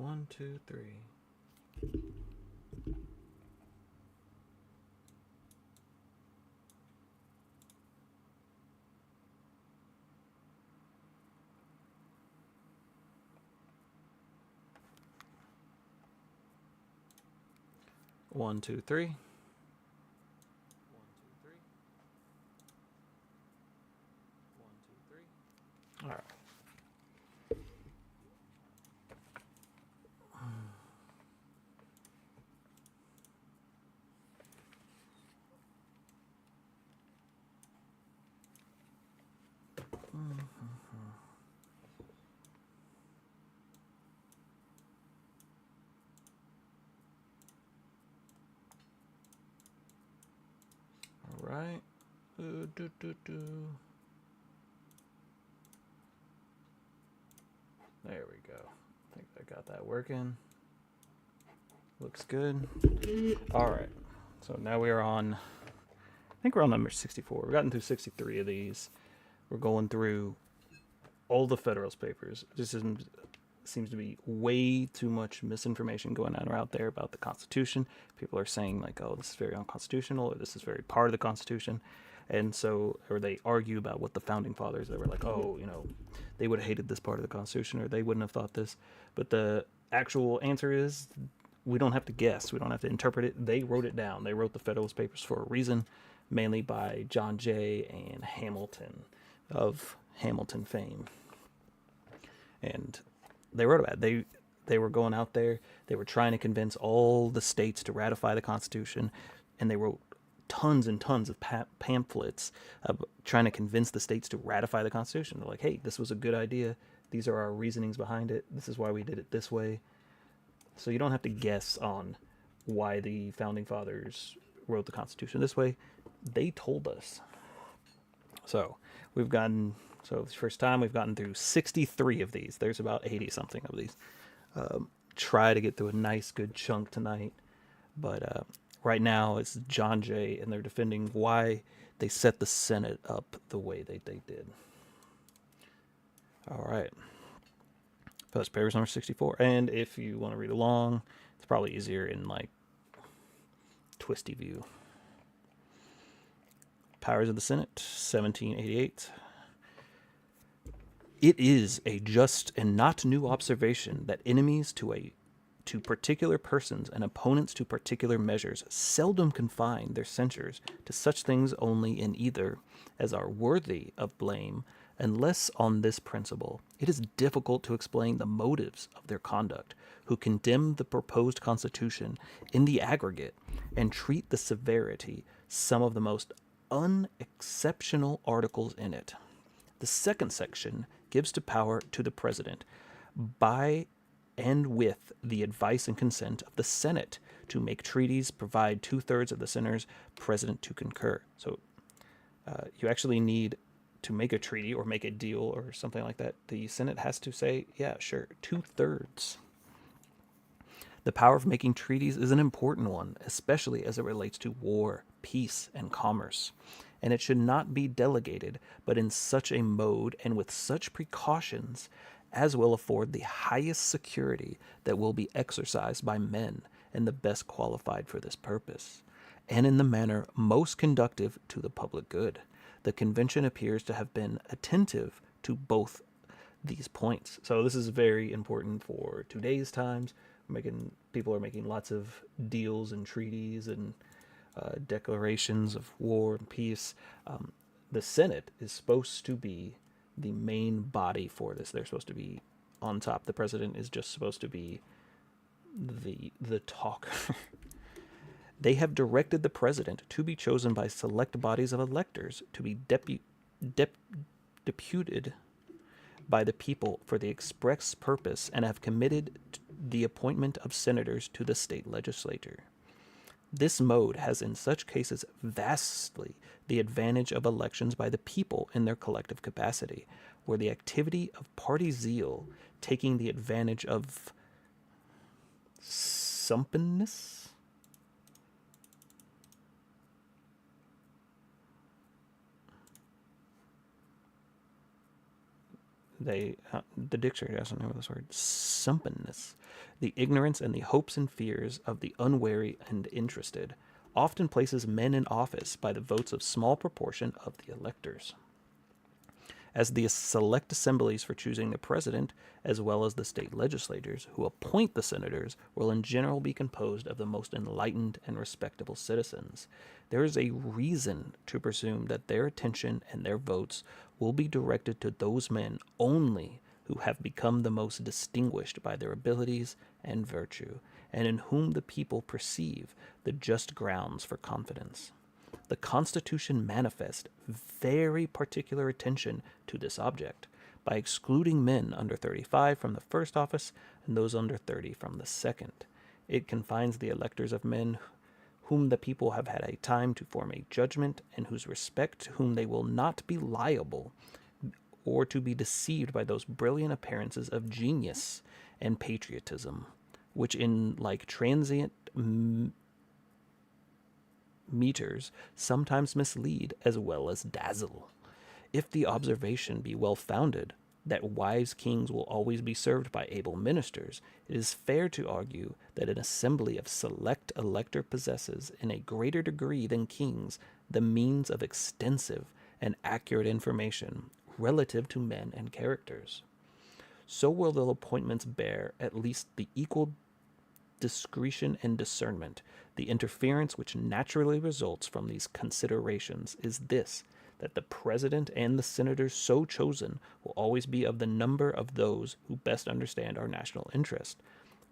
1, 2, 3. One, two, three. All right. All right. There we go. I think I got that working. Looks good. All right. So now we are on, I think we're on number 64. We've gotten through 63 of these. We're going through all the Federalist papers. This seems to be way too much misinformation going on out there about the Constitution. People are saying like, oh, this is very unconstitutional, or this is very part of the Constitution. And so, or they argue about what the founding fathers, they were like, oh, you know, they would have hated this part of the Constitution, or they wouldn't have thought this. But the actual answer is, we don't have to guess. We don't have to interpret it. They wrote it down. They wrote the Federalist Papers for a reason, mainly by John Jay and Hamilton of Hamilton fame. And they wrote about it. They were going out there. They were trying to convince all the states to ratify the Constitution, and they wrote tons and tons of pamphlets trying to convince the states to ratify the Constitution. They're like, hey, this was a good idea. These are our reasonings behind it. This is why we did it this way. So you don't have to guess on why the founding fathers wrote the Constitution this way. They told us. So we've gotten, so the first time we've gotten through 63 of these. There's about 80 something of these. Try to get through a nice good chunk tonight. But right now it's John Jay, and they're defending why they set the Senate up the way they did. All right. First papers number 64. And if you want to read along, it's probably easier in like twisty view. Powers of the Senate, 1788. It is a just and not new observation that enemies to particular persons and opponents to particular measures seldom confine their censures to such things only in either as are worthy of blame, unless on this principle it is difficult to explain the motives of their conduct, who condemn the proposed Constitution in the aggregate and treat the severity some of the most unexceptional articles in it. The second section gives power to the President by and with the advice and consent of the Senate to make treaties, provide 2/3 of the senators present to concur. So you actually need to make a treaty or make a deal or something like that. The Senate has to say, yeah, sure, 2/3. The power of making treaties is an important one, especially as it relates to war, peace, and commerce. And it should not be delegated, but in such a mode and with such precautions as will afford the highest security that will be exercised by men and the best qualified for this purpose, and in the manner most conducive to the public good. The convention appears to have been attentive to both these points. So this is very important for today's times. People are making lots of deals and treaties and declarations of war and peace. The Senate is supposed to be the main body for this. They're supposed to be on top. The president is just supposed to be the talker. They have directed the president to be chosen by select bodies of electors to be deputed by the people for the express purpose, and have committed the appointment of senators to the state legislature. This mode has in such cases vastly the advantage of elections by the people in their collective capacity, where the activity of party zeal taking the advantage of sumpenness. the dictionary doesn't know this word, sumpenness, the ignorance and the hopes and fears of the unwary and interested, often places men in office by the votes of small proportion of the electors. As the select assemblies for choosing the president, as well as the state legislatures who appoint the senators, will in general be composed of the most enlightened and respectable citizens, there is a reason to presume that their attention and their votes will be directed to those men only who have become the most distinguished by their abilities and virtue, and in whom the people perceive the just grounds for confidence. The Constitution manifests very particular attention to this object by excluding men under 35 from the first office and those under 30 from the second. It confines the electors of men whom the people have had a time to form a judgment and whose respect to whom they will not be liable or to be deceived by those brilliant appearances of genius and patriotism, which in like transient meters sometimes mislead as well as dazzle. If the observation be well founded, that wise kings will always be served by able ministers, it is fair to argue that an assembly of select elector possesses, in a greater degree than kings, the means of extensive and accurate information relative to men and characters. So will the appointments bear at least the equal discretion and discernment. The interference which naturally results from these considerations is this, that the president and the senators so chosen will always be of the number of those who best understand our national interest,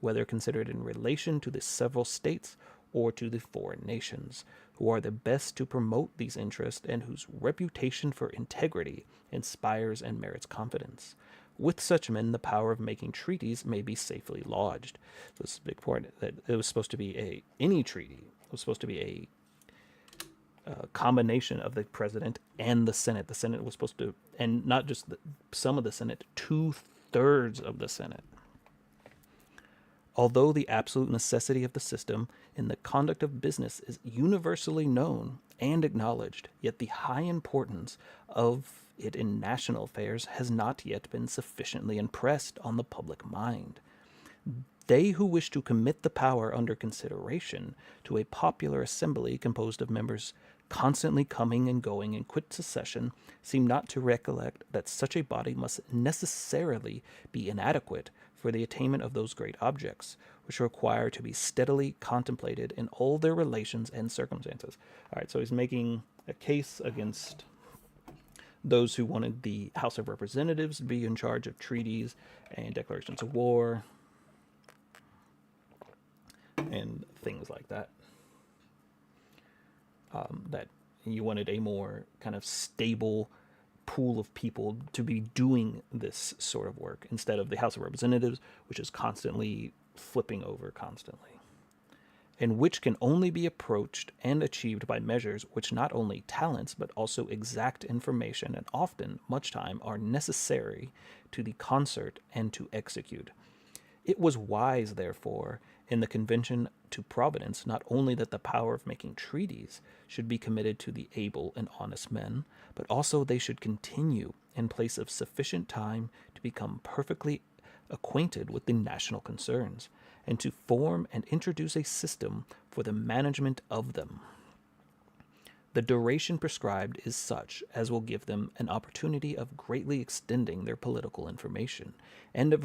whether considered in relation to the several states or to the foreign nations, who are the best to promote these interests and whose reputation for integrity inspires and merits confidence. With such men, the power of making treaties may be safely lodged. So this is a big point, that it was supposed to be any treaty. It was supposed to be a combination of the president and the Senate. The Senate was supposed to, and not just some of the Senate, 2/3 of the Senate. Although the absolute necessity of the system in the conduct of business is universally known and acknowledged, yet the high importance of it in national affairs has not yet been sufficiently impressed on the public mind. They who wish to commit the power under consideration to a popular assembly composed of members constantly coming and going in quick succession seem not to recollect that such a body must necessarily be inadequate for the attainment of those great objects, which require to be steadily contemplated in all their relations and circumstances. All right, so he's making a case against those who wanted the House of Representatives to be in charge of treaties and declarations of war and things like that. That you wanted a more kind of stable pool of people to be doing this sort of work instead of the House of Representatives, which is constantly flipping over constantly, and which can only be approached and achieved by measures which not only talents but also exact information and often much time are necessary to the concert and to execute. It was wise, therefore, in the convention to Providence, not only that the power of making treaties should be committed to the able and honest men, but also they should continue in place of sufficient time to become perfectly acquainted with the national concerns, and to form and introduce a system for the management of them. The duration prescribed is such as will give them an opportunity of greatly extending their political information, and of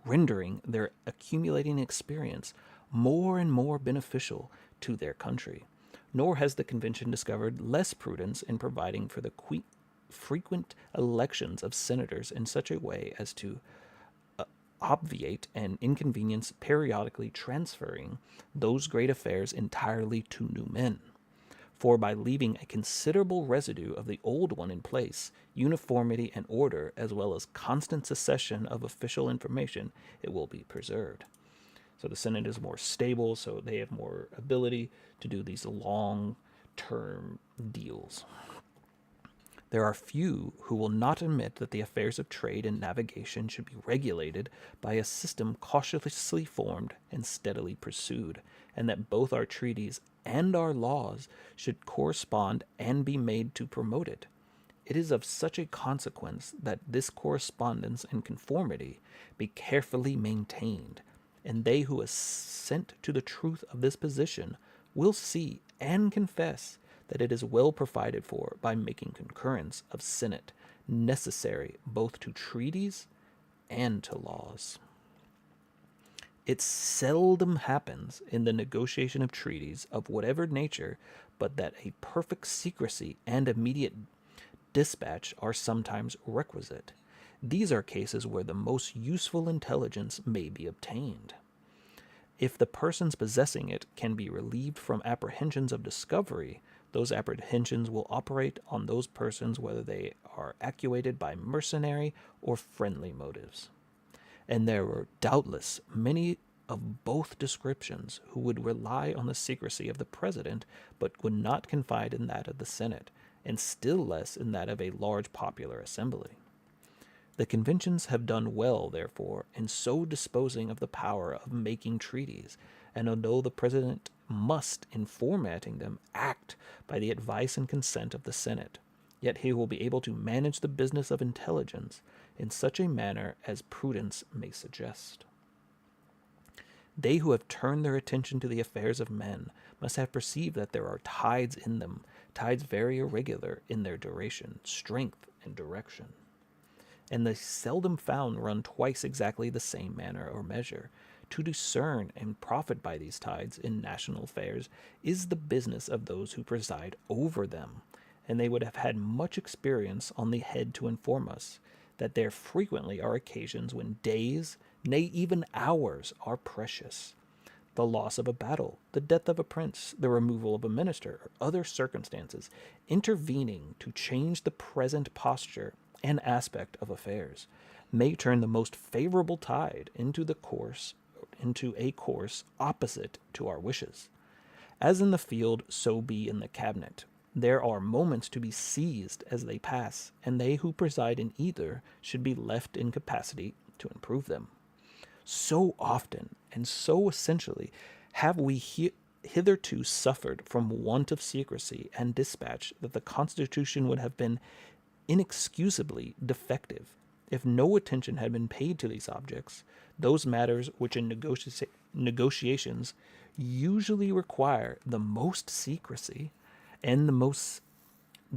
rendering their accumulating experience more and more beneficial to their country. Nor has the convention discovered less prudence in providing for the frequent elections of senators in such a way as to obviate an inconvenience periodically transferring those great affairs entirely to new men. For by leaving a considerable residue of the old one in place, uniformity and order, as well as constant succession of official information, it will be preserved. So the Senate is more stable, so they have more ability to do these long-term deals. There are few who will not admit that the affairs of trade and navigation should be regulated by a system cautiously formed and steadily pursued, and that both our treaties and our laws should correspond and be made to promote it. it is of such a consequence that this correspondence and conformity be carefully maintained, and they who assent to the truth of this position will see and confess that it is well provided for by making concurrence of Senate necessary both to treaties and to laws. It seldom happens in the negotiation of treaties of whatever nature but that a perfect secrecy and immediate dispatch are sometimes requisite. These are cases where the most useful intelligence may be obtained. If the persons possessing it can be relieved from apprehensions of discovery, those apprehensions will operate on those persons whether they are actuated by mercenary or friendly motives. And there were doubtless many of both descriptions who would rely on the secrecy of the president, but would not confide in that of the Senate, and still less in that of a large popular assembly. The conventions have done well, therefore, in so disposing of the power of making treaties, and although the president must, in formatting them, act by the advice and consent of the Senate, yet he will be able to manage the business of intelligence in such a manner as prudence may suggest. They who have turned their attention to the affairs of men must have perceived that there are tides in them, tides very irregular in their duration, strength, and direction. And they seldom found run twice exactly the same manner or measure. To discern and profit by these tides in national affairs is the business of those who preside over them, and they would have had much experience on the head to inform us that there frequently are occasions when days, nay, even hours, are precious. The loss of a battle, the death of a prince, the removal of a minister, or other circumstances intervening to change the present posture and aspect of affairs, may turn the most favorable tide into a course opposite to our wishes. As in the field, so be in the cabinet. There are moments to be seized as they pass, and they who preside in either should be left in capacity to improve them. So often and so essentially have we hitherto suffered from want of secrecy and dispatch that the Constitution would have been inexcusably defective if no attention had been paid to these objects, those matters which in negotiations usually require the most secrecy and the most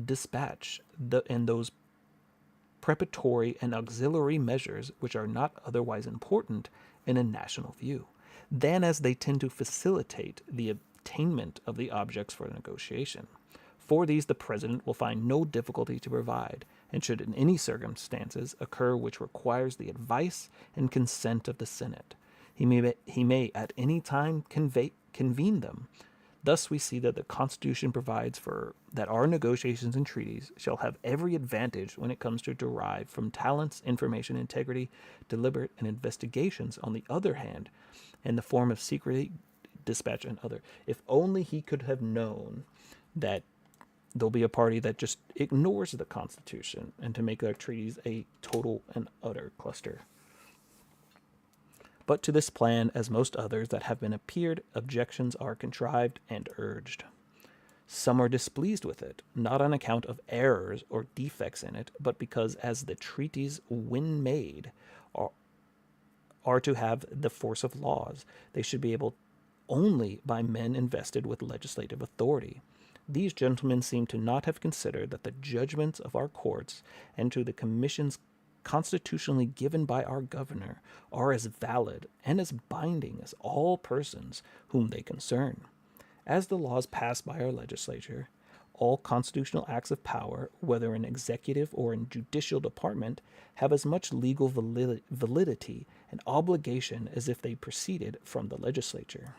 dispatch, and those preparatory and auxiliary measures which are not otherwise important in a national view, than as they tend to facilitate the attainment of the objects for negotiation. For these the President will find no difficulty to provide, and should in any circumstances occur which requires the advice and consent of the Senate, he may at any time convene them. Thus we see that the Constitution provides for that our negotiations and treaties shall have every advantage when it comes to derive from talents, information, integrity, deliberate, and investigations on the other hand, in the form of secret dispatch and other. If only he could have known that there'll be a party that just ignores the Constitution and to make their treaties a total and utter cluster. But to this plan, as most others that have been appeared, objections are contrived and urged. Some are displeased with it, not on account of errors or defects in it, but because as the treaties, when made, are to have the force of laws, they should be able only by men invested with legislative authority. These gentlemen seem to not have considered that the judgments of our courts and to the commissions constitutionally given by our governor are as valid and as binding as all persons whom they concern. As the laws passed by our legislature, all constitutional acts of power, whether in executive or in judicial department, have as much legal validity and obligation as if they proceeded from the legislature.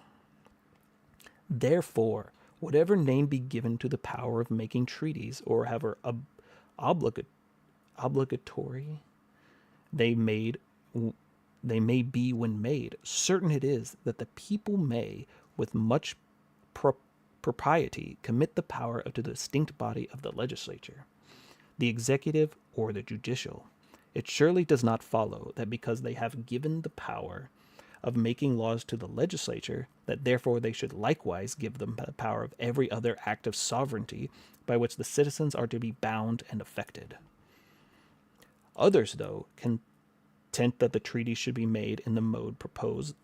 Therefore, whatever name be given to the power of making treaties, or however obligatory they may be when made, certain it is that the people may, with much propriety, commit the power of the distinct body of the legislature, the executive or the judicial. It surely does not follow that because they have given the power of making laws to the legislature, that therefore they should likewise give them the power of every other act of sovereignty by which the citizens are to be bound and affected. Others, though, content that the treaty should be made in the mode proposed,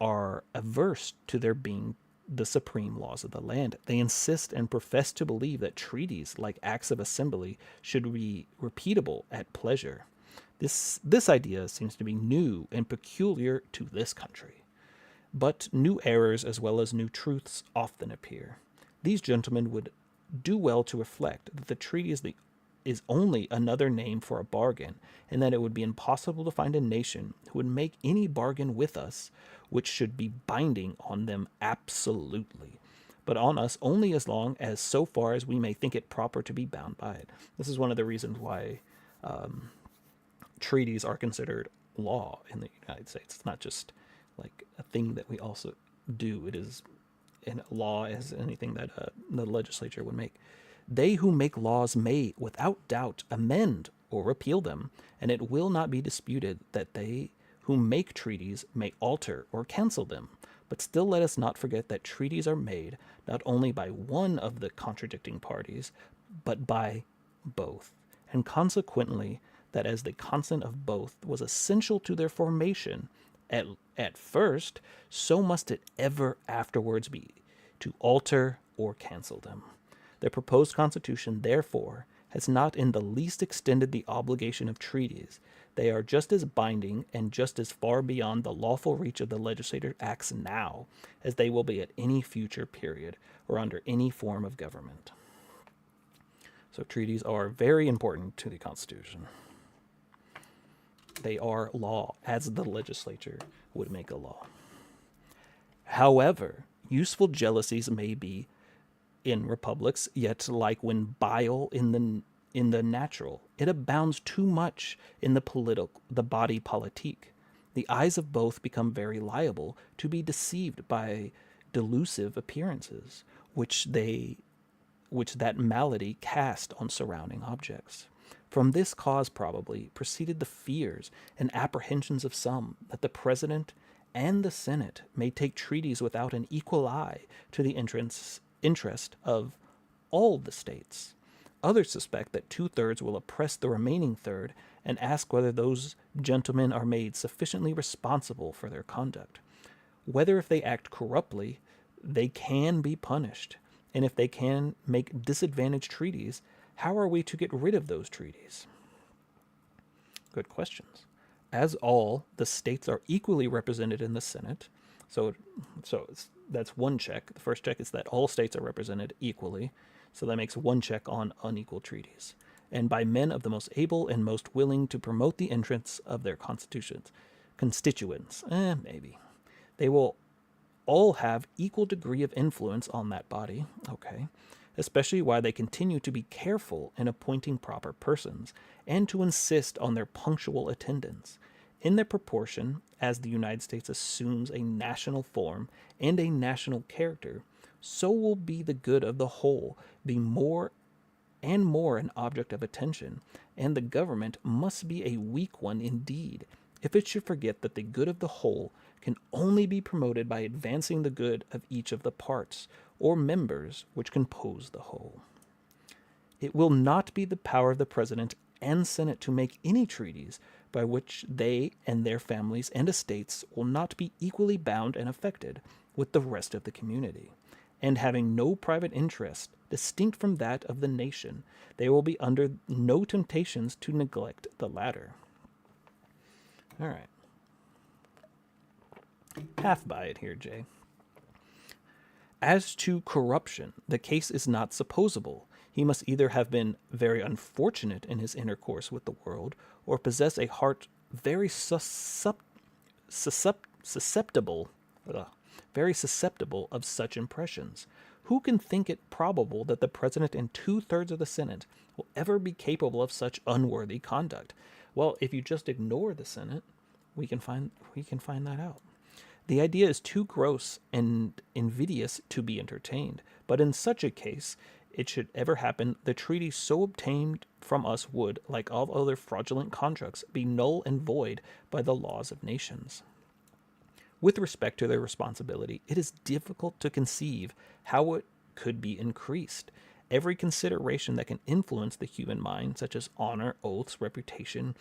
are averse to their being the supreme laws of the land. They insist and profess to believe that treaties, like acts of assembly, should be repeatable at pleasure. This idea seems to be new and peculiar to this country. But new errors as well as new truths often appear. These gentlemen would do well to reflect that the treaty is only another name for a bargain, and that it would be impossible to find a nation who would make any bargain with us which should be binding on them absolutely, but on us only as long as so far as we may think it proper to be bound by it. This is one of the reasons why treaties are considered law in the United States. It's not just like a thing that we also do. It is in law as anything that the legislature would make. They who make laws may, without doubt, amend or repeal them, and it will not be disputed that they who make treaties may alter or cancel them. But still let us not forget that treaties are made not only by one of the contradicting parties, but by both, and consequently that as the consent of both was essential to their formation at first, so must it ever afterwards be to alter or cancel them. The proposed Constitution, therefore, has not in the least extended the obligation of treaties. They are just as binding and just as far beyond the lawful reach of the legislative acts now as they will be at any future period or under any form of government. So treaties are very important to the Constitution. They are law, as the legislature would make a law. However, useful jealousies may be in republics, yet like when bile in the natural, it abounds too much in the body politique. The eyes of both become very liable to be deceived by delusive appearances, which that malady cast on surrounding objects. From this cause probably proceeded the fears and apprehensions of some that the President and the Senate may take treaties without an equal eye to the interest of all the states. Others suspect that 2/3 will oppress the remaining third and ask whether those gentlemen are made sufficiently responsible for their conduct. Whether if they act corruptly, they can be punished, and if they can make disadvantaged treaties, how are we to get rid of those treaties? Good questions. As all the states are equally represented in the Senate, that's one check. The first check is that all states are represented equally, so that makes one check on unequal treaties, and by men of the most able and most willing to promote the interests of their constituents. Maybe. They will all have equal degree of influence on that body, okay, especially while they continue to be careful in appointing proper persons, and to insist on their punctual attendance. In the proportion as the United States assumes a national form and a national character, so will be the good of the whole be more and more an object of attention, and the government must be a weak one indeed, if it should forget that the good of the whole can only be promoted by advancing the good of each of the parts or members which compose the whole. It will not be the power of the President and Senate to make any treaties by which they and their families and estates will not be equally bound and affected with the rest of the community, and having no private interest distinct from that of the nation, they will be under no temptations to neglect the latter. All right. Half by it here, Jay. As to corruption, the case is not supposable. He must either have been very unfortunate in his intercourse with the world, or possess a heart very susceptible of such impressions. Who can think it probable that the President and 2/3 of the Senate will ever be capable of such unworthy conduct? Well, if you just ignore the Senate, we can find that out. The idea is too gross and invidious to be entertained, but in such a case, it should ever happen, the treaty so obtained from us would, like all other fraudulent contracts, be null and void by the laws of nations. With respect to their responsibility, it is difficult to conceive how it could be increased. Every consideration that can influence the human mind, such as honor, oaths, reputation,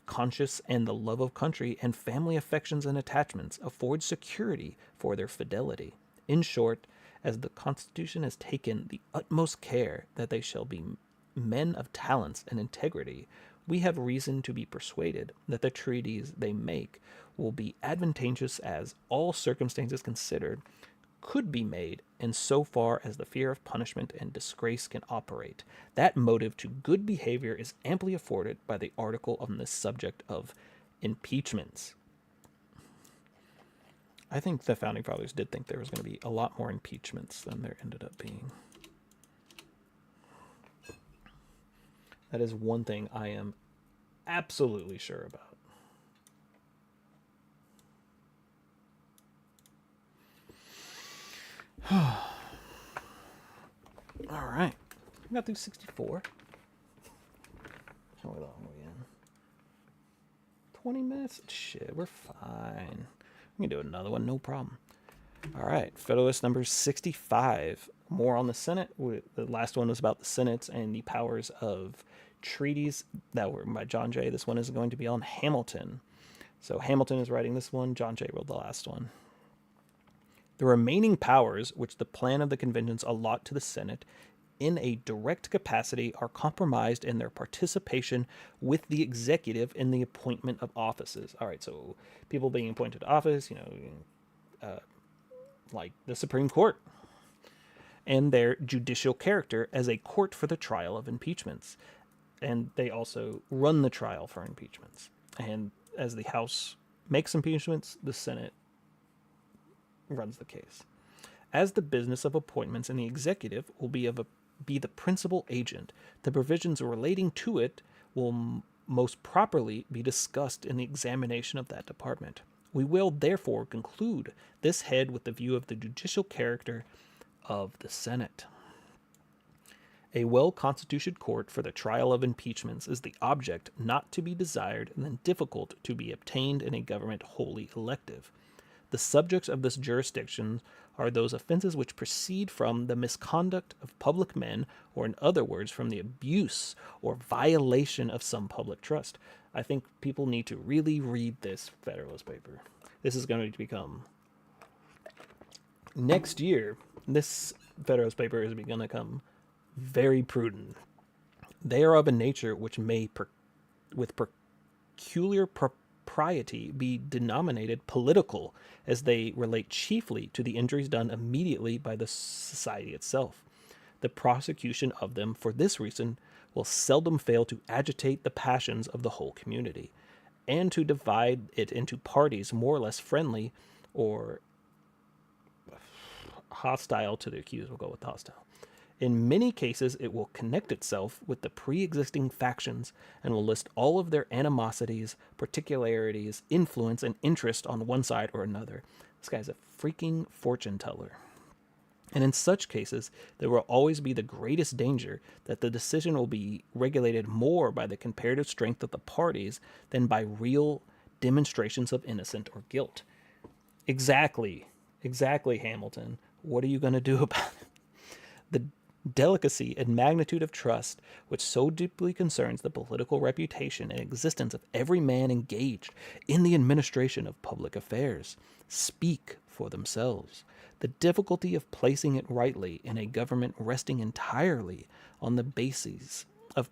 conscience, and the love of country, and family affections and attachments, affords security for their fidelity. In short, as the Constitution has taken the utmost care that they shall be men of talents and integrity, we have reason to be persuaded that the treaties they make will be advantageous as, all circumstances considered, could be made, and so far as the fear of punishment and disgrace can operate. That motive to good behavior is amply afforded by the article on this subject of impeachments. I think the Founding Fathers did think there was going to be a lot more impeachments than there ended up being. That is one thing I am absolutely sure about. All right. We got through 64. How long are we in? 20 minutes? Shit, we're fine. We can do another one, no problem. All right. Federalist number 65. More on the Senate. The last one was about the Senate and the powers of treaties that were by John Jay. This one is going to be on Hamilton. So Hamilton is writing this one. John Jay wrote the last one. The remaining powers which the plan of the conventions allot to the Senate in a direct capacity are compromised in their participation with the executive in the appointment of offices. All right, so people being appointed to office, like the Supreme Court, and their judicial character as a court for the trial of impeachments. And they also run the trial for impeachments. And as the House makes impeachments, the Senate runs the case. As the business of appointments in the executive will be the principal agent, the provisions relating to it will most properly be discussed in the examination of that department. We will therefore conclude this head with the view of the judicial character of the Senate. A well-constituted court for the trial of impeachments is the object not to be desired and then difficult to be obtained in a government wholly elective. The subjects of this jurisdiction are those offenses which proceed from the misconduct of public men, or in other words, from the abuse or violation of some public trust. I think people need to really read this Federalist paper. This is going to become... Next year, this Federalist paper is going to come very prudent. They are of a nature which may, with peculiar propriety, be denominated political, as they relate chiefly to the injuries done immediately by the society itself. The prosecution of them, for this reason, will seldom fail to agitate the passions of the whole community, and to divide it into parties more or less friendly or hostile to the accused. We'll go with hostile. In many cases, it will connect itself with the pre-existing factions and will list all of their animosities, particularities, influence, and interest on one side or another. This guy's a freaking fortune teller. And in such cases, there will always be the greatest danger that the decision will be regulated more by the comparative strength of the parties than by real demonstrations of innocence or guilt. Exactly, Hamilton. What are you going to do about it? The delicacy and magnitude of trust, which so deeply concerns the political reputation and existence of every man engaged in the administration of public affairs, speak for themselves. The difficulty of placing it rightly in a government resting entirely on the bases of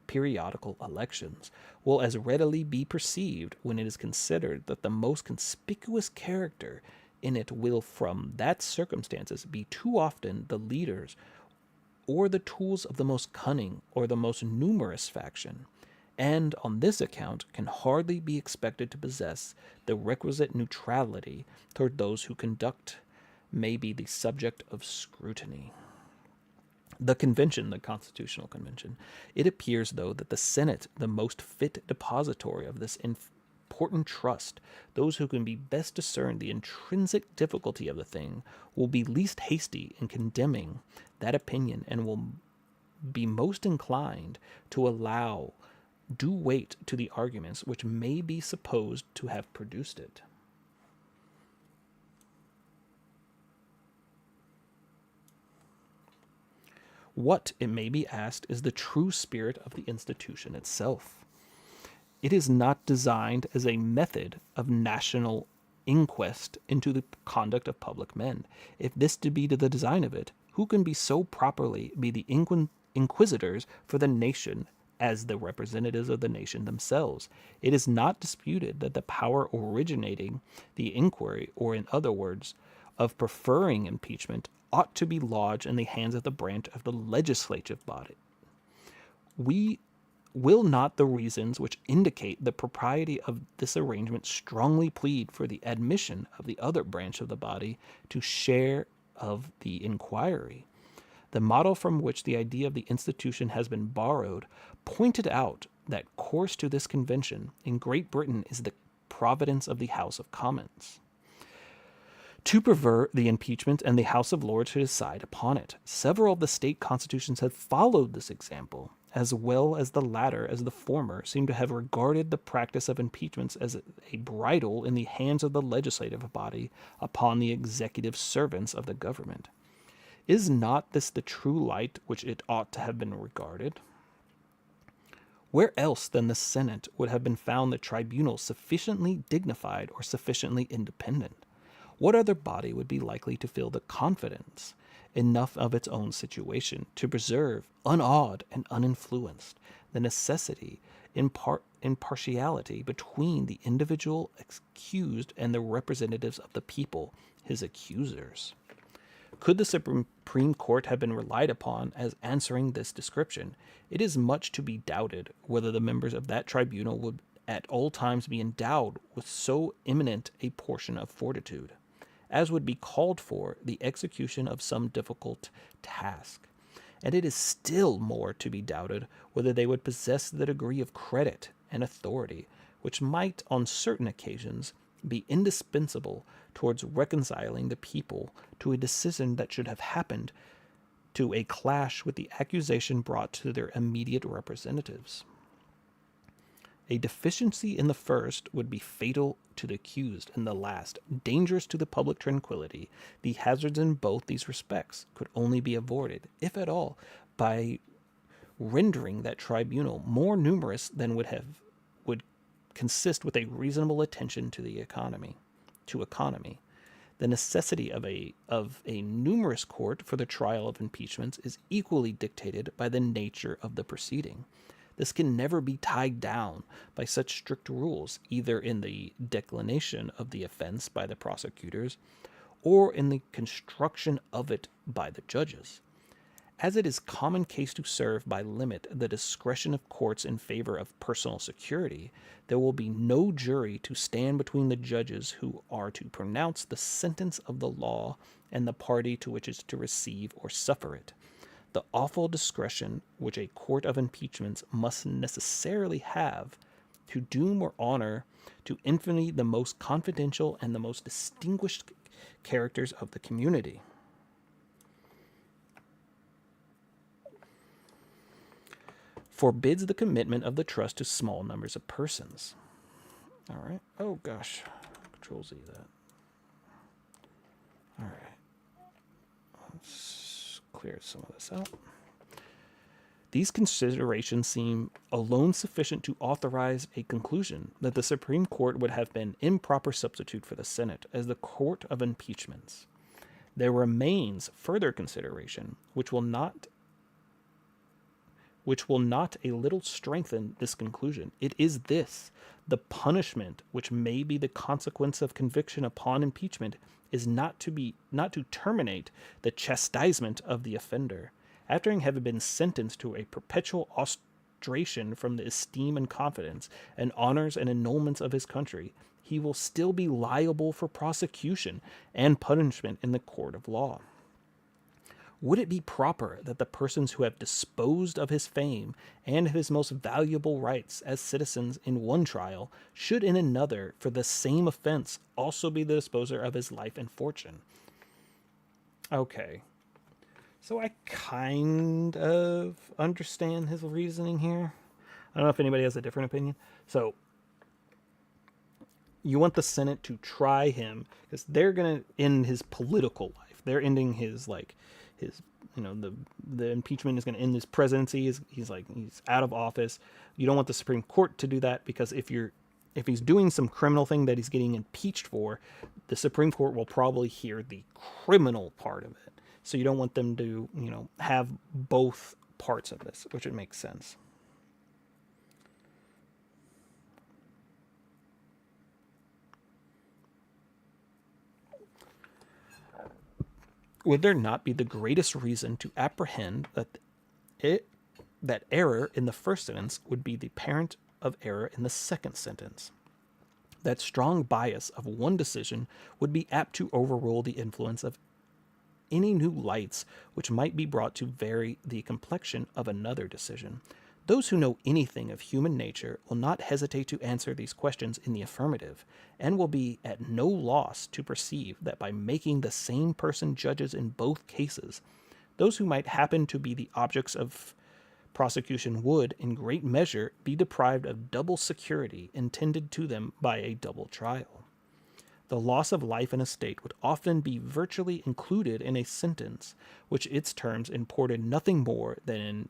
periodical elections will as readily be perceived when it is considered that the most conspicuous character in it will from that circumstances be too often the leaders or the tools of the most cunning or the most numerous faction, and on this account can hardly be expected to possess the requisite neutrality toward those who conduct may be the subject of scrutiny. The convention, the Constitutional Convention, it appears, though, that the Senate, the most fit depository of this important trust, those who can be best discern the intrinsic difficulty of the thing, will be least hasty in condemning that opinion and will be most inclined to allow due weight to the arguments which may be supposed to have produced it. What, it may be asked, is the true spirit of the institution itself? It is not designed as a method of national inquest into the conduct of public men. If this to be the design of it, who can be so properly be the inquisitors for the nation as the representatives of the nation themselves? It is not disputed that the power originating the inquiry, or in other words, of preferring impeachment, ought to be lodged in the hands of the branch of the legislative body. We will not the reasons which indicate the propriety of this arrangement strongly plead for the admission of the other branch of the body to share of the inquiry? The model from which the idea of the institution has been borrowed pointed out that course to this convention in Great Britain is the providence of the House of Commons to pervert the impeachment, and the House of Lords to decide upon it. Several of the state constitutions have followed this example, as well as the latter as the former seem to have regarded the practice of impeachments as a bridle in the hands of the legislative body upon the executive servants of the government. Is not this the true light which it ought to have been regarded? Where else than the Senate would have been found the tribunal sufficiently dignified or sufficiently independent? What other body would be likely to feel the confidence enough of its own situation to preserve, unawed and uninfluenced, the necessity impartiality between the individual accused and the representatives of the people, his accusers? Could the Supreme Court have been relied upon as answering this description, it is much to be doubted whether the members of that tribunal would at all times be endowed with so eminent a portion of fortitude as would be called for the execution of some difficult task. And it is still more to be doubted whether they would possess the degree of credit and authority which might on certain occasions be indispensable towards reconciling the people to a decision that should have happened to a clash with the accusation brought to their immediate representatives. A deficiency in the first would be fatal to the accused, and the last, dangerous to the public tranquillity. The hazards in both these respects could only be avoided, if at all, by rendering that tribunal more numerous than would consist with a reasonable attention to the economy. The necessity of a numerous court for the trial of impeachments is equally dictated by the nature of the proceeding. This can never be tied down by such strict rules, either in the declination of the offense by the prosecutors, or in the construction of it by the judges. As it is common case to serve by limit the discretion of courts in favor of personal security, there will be no jury to stand between the judges who are to pronounce the sentence of the law and the party to which is to receive or suffer it. The awful discretion which a court of impeachments must necessarily have to doom or honor to infamy the most confidential and the most distinguished characters of the community. Forbids the commitment of the trust to small numbers of persons. All right. Oh, gosh. Control Z that. All right. Let's clear some of this out. These considerations seem alone sufficient to authorize a conclusion that the Supreme Court would have been improper substitute for the Senate as the court of impeachments. There remains further consideration, which will not a little strengthen this conclusion. It is this: the punishment which may be the consequence of conviction upon impeachment is not to terminate the chastisement of the offender. After having been sentenced to a perpetual ostration from the esteem and confidence and honors and annulments of his country, he will still be liable for prosecution and punishment in the court of law. Would it be proper that the persons who have disposed of his fame and of his most valuable rights as citizens in one trial should in another, for the same offense, also be the disposer of his life and fortune? Okay. So I kind of understand his reasoning here. I don't know if anybody has a different opinion. So you want the Senate to try him because they're going to end his political life. They're ending his his, the impeachment is going to end his presidency. He's out of office. You don't want the Supreme Court to do that, because if he's doing some criminal thing that he's getting impeached for, the Supreme Court will probably hear the criminal part of it. So you don't want them to, have both parts of this, which would make sense. Would there not be the greatest reason to apprehend that error in the first sentence would be the parent of error in the second sentence? That strong bias of one decision would be apt to overrule the influence of any new lights which might be brought to vary the complexion of another decision. Those who know anything of human nature will not hesitate to answer these questions in the affirmative, and will be at no loss to perceive that by making the same person judges in both cases, those who might happen to be the objects of prosecution would, in great measure, be deprived of double security intended to them by a double trial. The loss of life and estate would often be virtually included in a sentence which its terms imported nothing more than in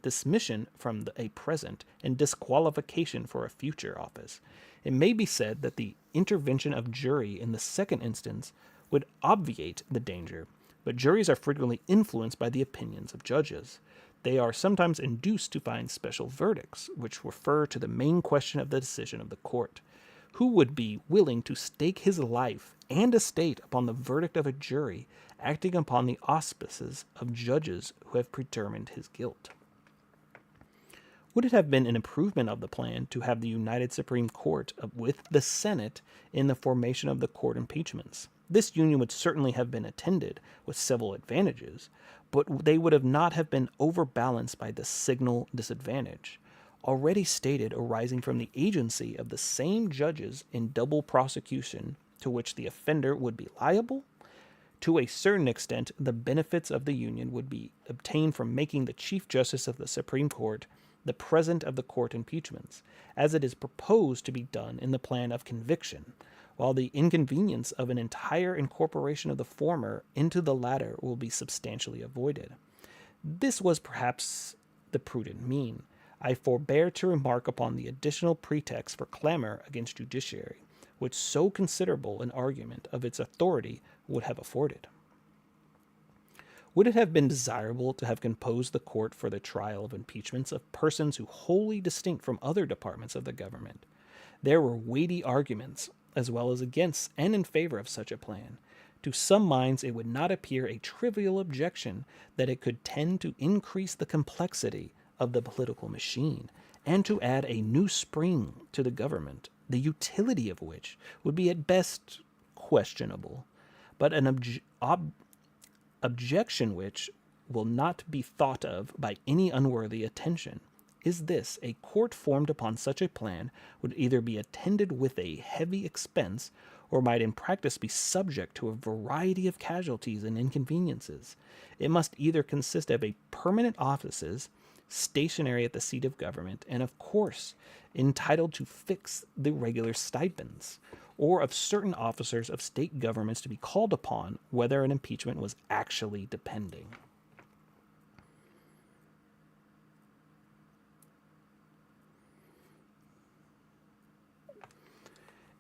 dismission from a present and disqualification for a future office. It may be said that the intervention of jury in the second instance would obviate the danger, but juries are frequently influenced by the opinions of judges. They are sometimes induced to find special verdicts, which refer to the main question of the decision of the court. Who would be willing to stake his life and estate upon the verdict of a jury acting upon the auspices of judges who have predetermined his guilt? Would it have been an improvement of the plan to have the United Supreme Court with the Senate in the formation of the court impeachments? This union would certainly have been attended with several advantages, but they would not have been overbalanced by the signal disadvantage, already stated, arising from the agency of the same judges in double prosecution to which the offender would be liable. To a certain extent, the benefits of the union would be obtained from making the Chief Justice of the Supreme Court the president of the court impeachments, as it is proposed to be done in the plan of conviction, while the inconvenience of an entire incorporation of the former into the latter will be substantially avoided. This was perhaps the prudent mean. I forbear to remark upon the additional pretext for clamor against judiciary, which so considerable an argument of its authority would have afforded. Would it have been desirable to have composed the court for the trial of impeachments of persons who wholly distinct from other departments of the government? There were weighty arguments, as well as against and in favor of such a plan. To some minds it would not appear a trivial objection that it could tend to increase the complexity of the political machine, and to add a new spring to the government, the utility of which would be at best questionable, but an objection which will not be thought of by any unworthy attention is this: a court formed upon such a plan would either be attended with a heavy expense, or might in practice be subject to a variety of casualties and inconveniences. It must either consist of permanent offices, stationary at the seat of government, and of course entitled to fix the regular stipends, or of certain officers of state governments to be called upon whether an impeachment was actually depending.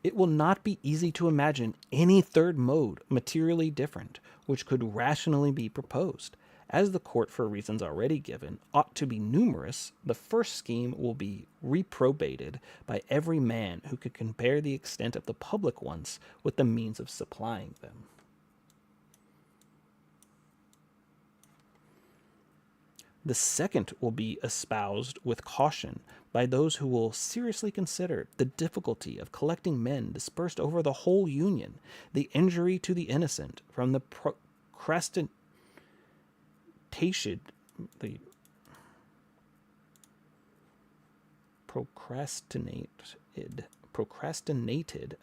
It will not be easy to imagine any third mode, materially different, which could rationally be proposed. As the court, for reasons already given, ought to be numerous, the first scheme will be reprobated by every man who could compare the extent of the public wants with the means of supplying them. The second will be espoused with caution by those who will seriously consider the difficulty of collecting men dispersed over the whole Union, the injury to the innocent from the procrastinated,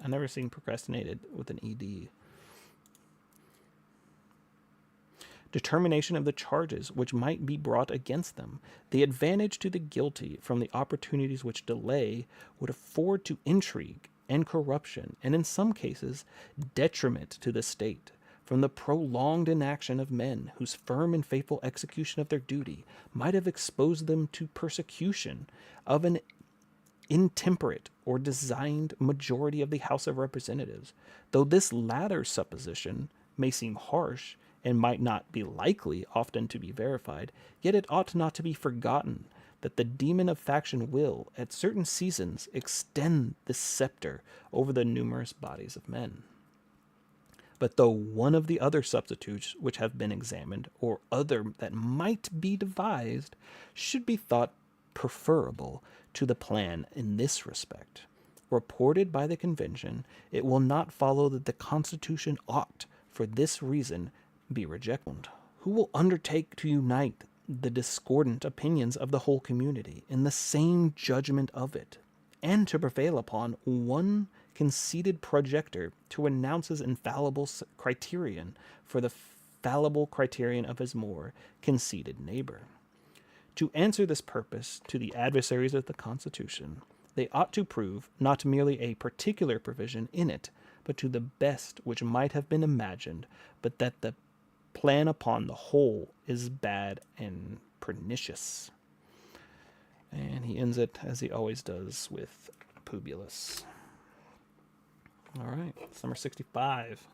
I've never seen procrastinated with an ed, determination of the charges which might be brought against them, the advantage to the guilty from the opportunities which delay would afford to intrigue and corruption, and in some cases detriment to the state, from the prolonged inaction of men whose firm and faithful execution of their duty might have exposed them to persecution of an intemperate or designed majority of the House of Representatives. Though this latter supposition may seem harsh and might not be likely often to be verified, yet it ought not to be forgotten that the demon of faction will, at certain seasons, extend the scepter over the numerous bodies of men. But though one of the other substitutes which have been examined, or other that might be devised, should be thought preferable to the plan in this respect, reported by the convention, it will not follow that the Constitution ought, for this reason, be rejected. Who will undertake to unite the discordant opinions of the whole community in the same judgment of it, and to prevail upon one conceited projector to announce his infallible criterion for the fallible criterion of his more conceited neighbor? To answer this purpose to the adversaries of the Constitution, they ought to prove not merely a particular provision in it, but to the best which might have been imagined, but that the plan upon the whole is bad and pernicious. And he ends it, as he always does, with Publius. All right, it's number 65.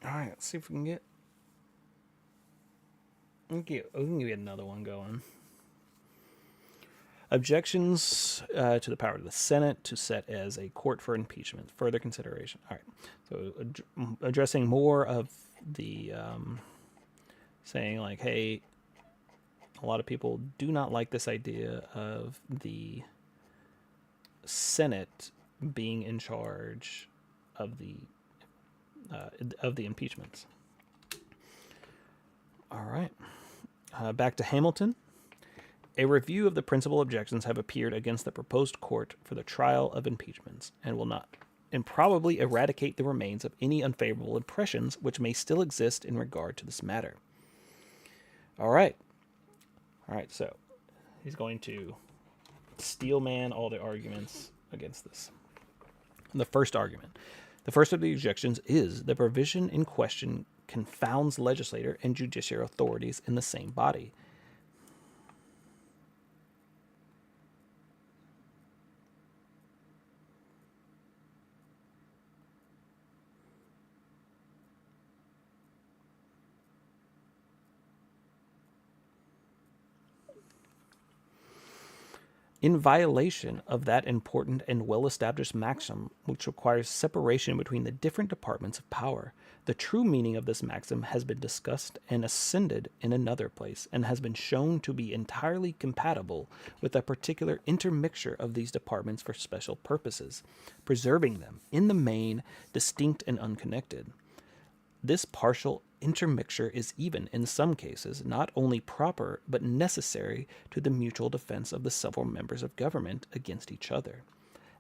All right, let's see if we can get. We can get another one going. Objections to the power of the Senate to set as a court for impeachment. Further consideration. All right. So addressing more of the saying like, hey, a lot of people do not like this idea of the Senate being in charge of the impeachments. All right. Back to Hamilton. A review of the principal objections have appeared against the proposed court for the trial of impeachments, and will not, and probably eradicate the remains of any unfavorable impressions which may still exist in regard to this matter. All right. So he's going to steelman all the arguments against this. The first argument. The first of the objections is the provision in question confounds legislator and judicial authorities in the same body. In violation of that important and well-established maxim which requires separation between the different departments of power, the true meaning of this maxim has been discussed and ascended in another place, and has been shown to be entirely compatible with a particular intermixture of these departments for special purposes, preserving them, in the main, distinct and unconnected. This partial intermixture is even, in some cases, not only proper, but necessary to the mutual defense of the several members of government against each other.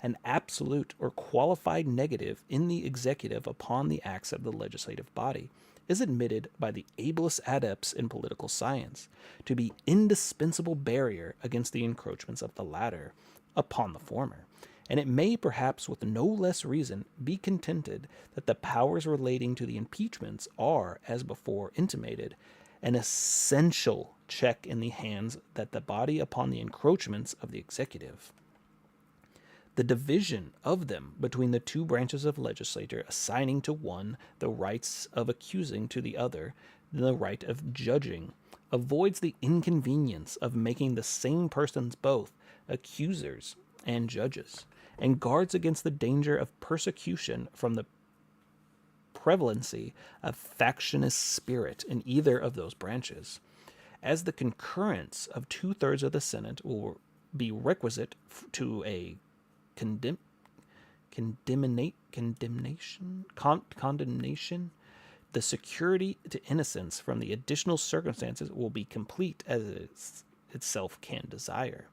An absolute or qualified negative in the executive upon the acts of the legislative body is admitted by the ablest adepts in political science to be indispensable barrier against the encroachments of the latter upon the former. And it may, perhaps with no less reason, be contended that the powers relating to the impeachments are, as before intimated, an essential check in the hands that the body upon the encroachments of the executive. The division of them between the two branches of legislature, assigning to one the rights of accusing, to the other the right of judging, avoids the inconvenience of making the same persons both accusers and judges, and guards against the danger of persecution from the prevalency of factious spirit in either of those branches. As the concurrence of 2/3 of the Senate will be requisite to a condemnation, the security to innocence from the additional circumstances will be complete as it itself can desire.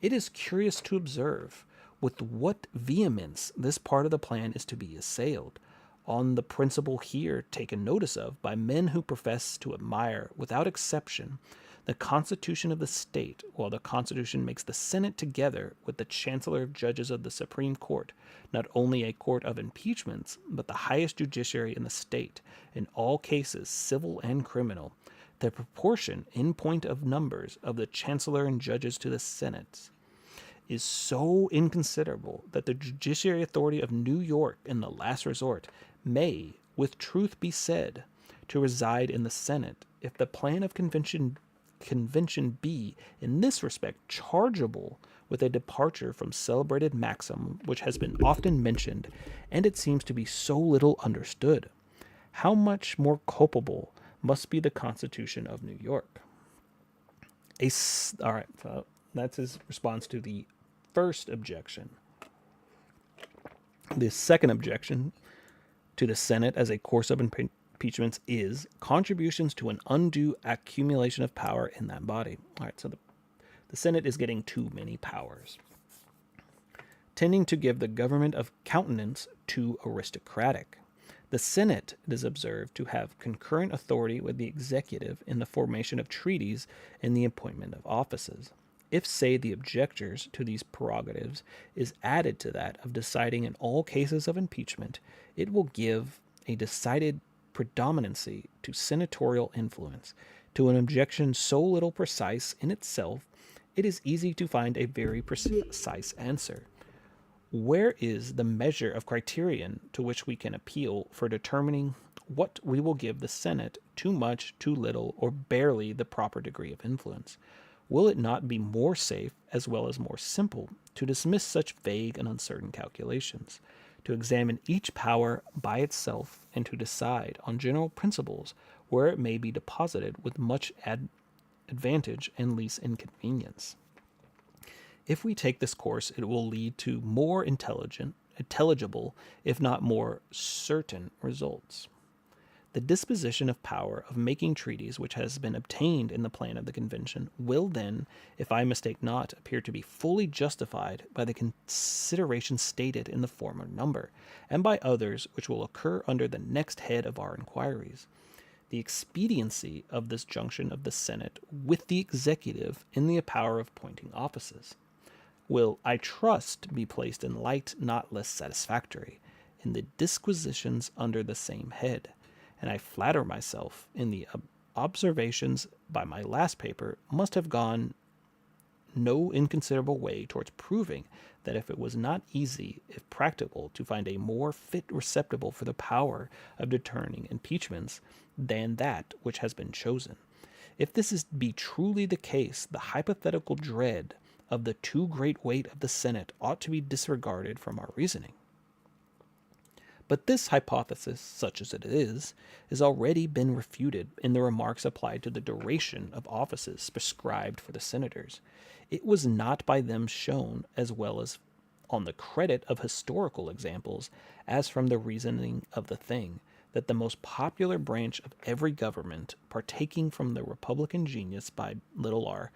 It is curious to observe with what vehemence this part of the plan is to be assailed. on the principle here taken notice of by men who profess to admire, without exception, the Constitution of the state, while the Constitution makes the Senate, together with the Chancellor of Judges of the Supreme Court, not only a court of impeachments, but the highest judiciary in the state, in all cases, civil and criminal. The proportion, in point of numbers, of the Chancellor and judges to the Senate is so inconsiderable that the judiciary authority of New York, in the last resort, may, with truth be said, to reside in the Senate, if the plan of convention be, in this respect, chargeable with a departure from celebrated maxim which has been often mentioned, and it seems to be so little understood. How much more culpable must be the Constitution of New York? All right, so that's his response to the first objection. The second objection to the Senate as a course of impeachments is contributions to an undue accumulation of power in that body. All right, so the Senate is getting too many powers, tending to give the government of countenance too aristocratic. The Senate, it is observed, to have concurrent authority with the executive in the formation of treaties and the appointment of offices. If, say, the objectors to these prerogatives is added to that of deciding in all cases of impeachment, it will give a decided predominancy to senatorial influence. To an objection so little precise in itself, it is easy to find a very precise answer. Where is the measure of criterion to which we can appeal for determining what we will give the Senate too much, too little, or barely the proper degree of influence? Will it not be more safe, as well as more simple, to dismiss such vague and uncertain calculations, to examine each power by itself, and to decide on general principles where it may be deposited with much advantage and least inconvenience? If we take this course, it will lead to more intelligible, if not more certain results. The disposition of power of making treaties which has been obtained in the plan of the convention will then, if I mistake not, appear to be fully justified by the considerations stated in the former number, and by others which will occur under the next head of our inquiries. The expediency of this junction of the Senate with the executive in the power of appointing offices will, I trust, be placed in light not less satisfactory in the disquisitions under the same head, and I flatter myself in the observations by my last paper must have gone no inconsiderable way towards proving that if it was not easy, if practicable, to find a more fit receptacle for the power of determining impeachments than that which has been chosen. If this be truly the case, the hypothetical dread of the too great weight of the Senate ought to be disregarded from our reasoning. But this hypothesis, such as it is, has already been refuted in the remarks applied to the duration of offices prescribed for the senators. It was not by them shown, as well as on the credit of historical examples, as from the reasoning of the thing, that the most popular branch of every government, partaking from the republican genius by little r,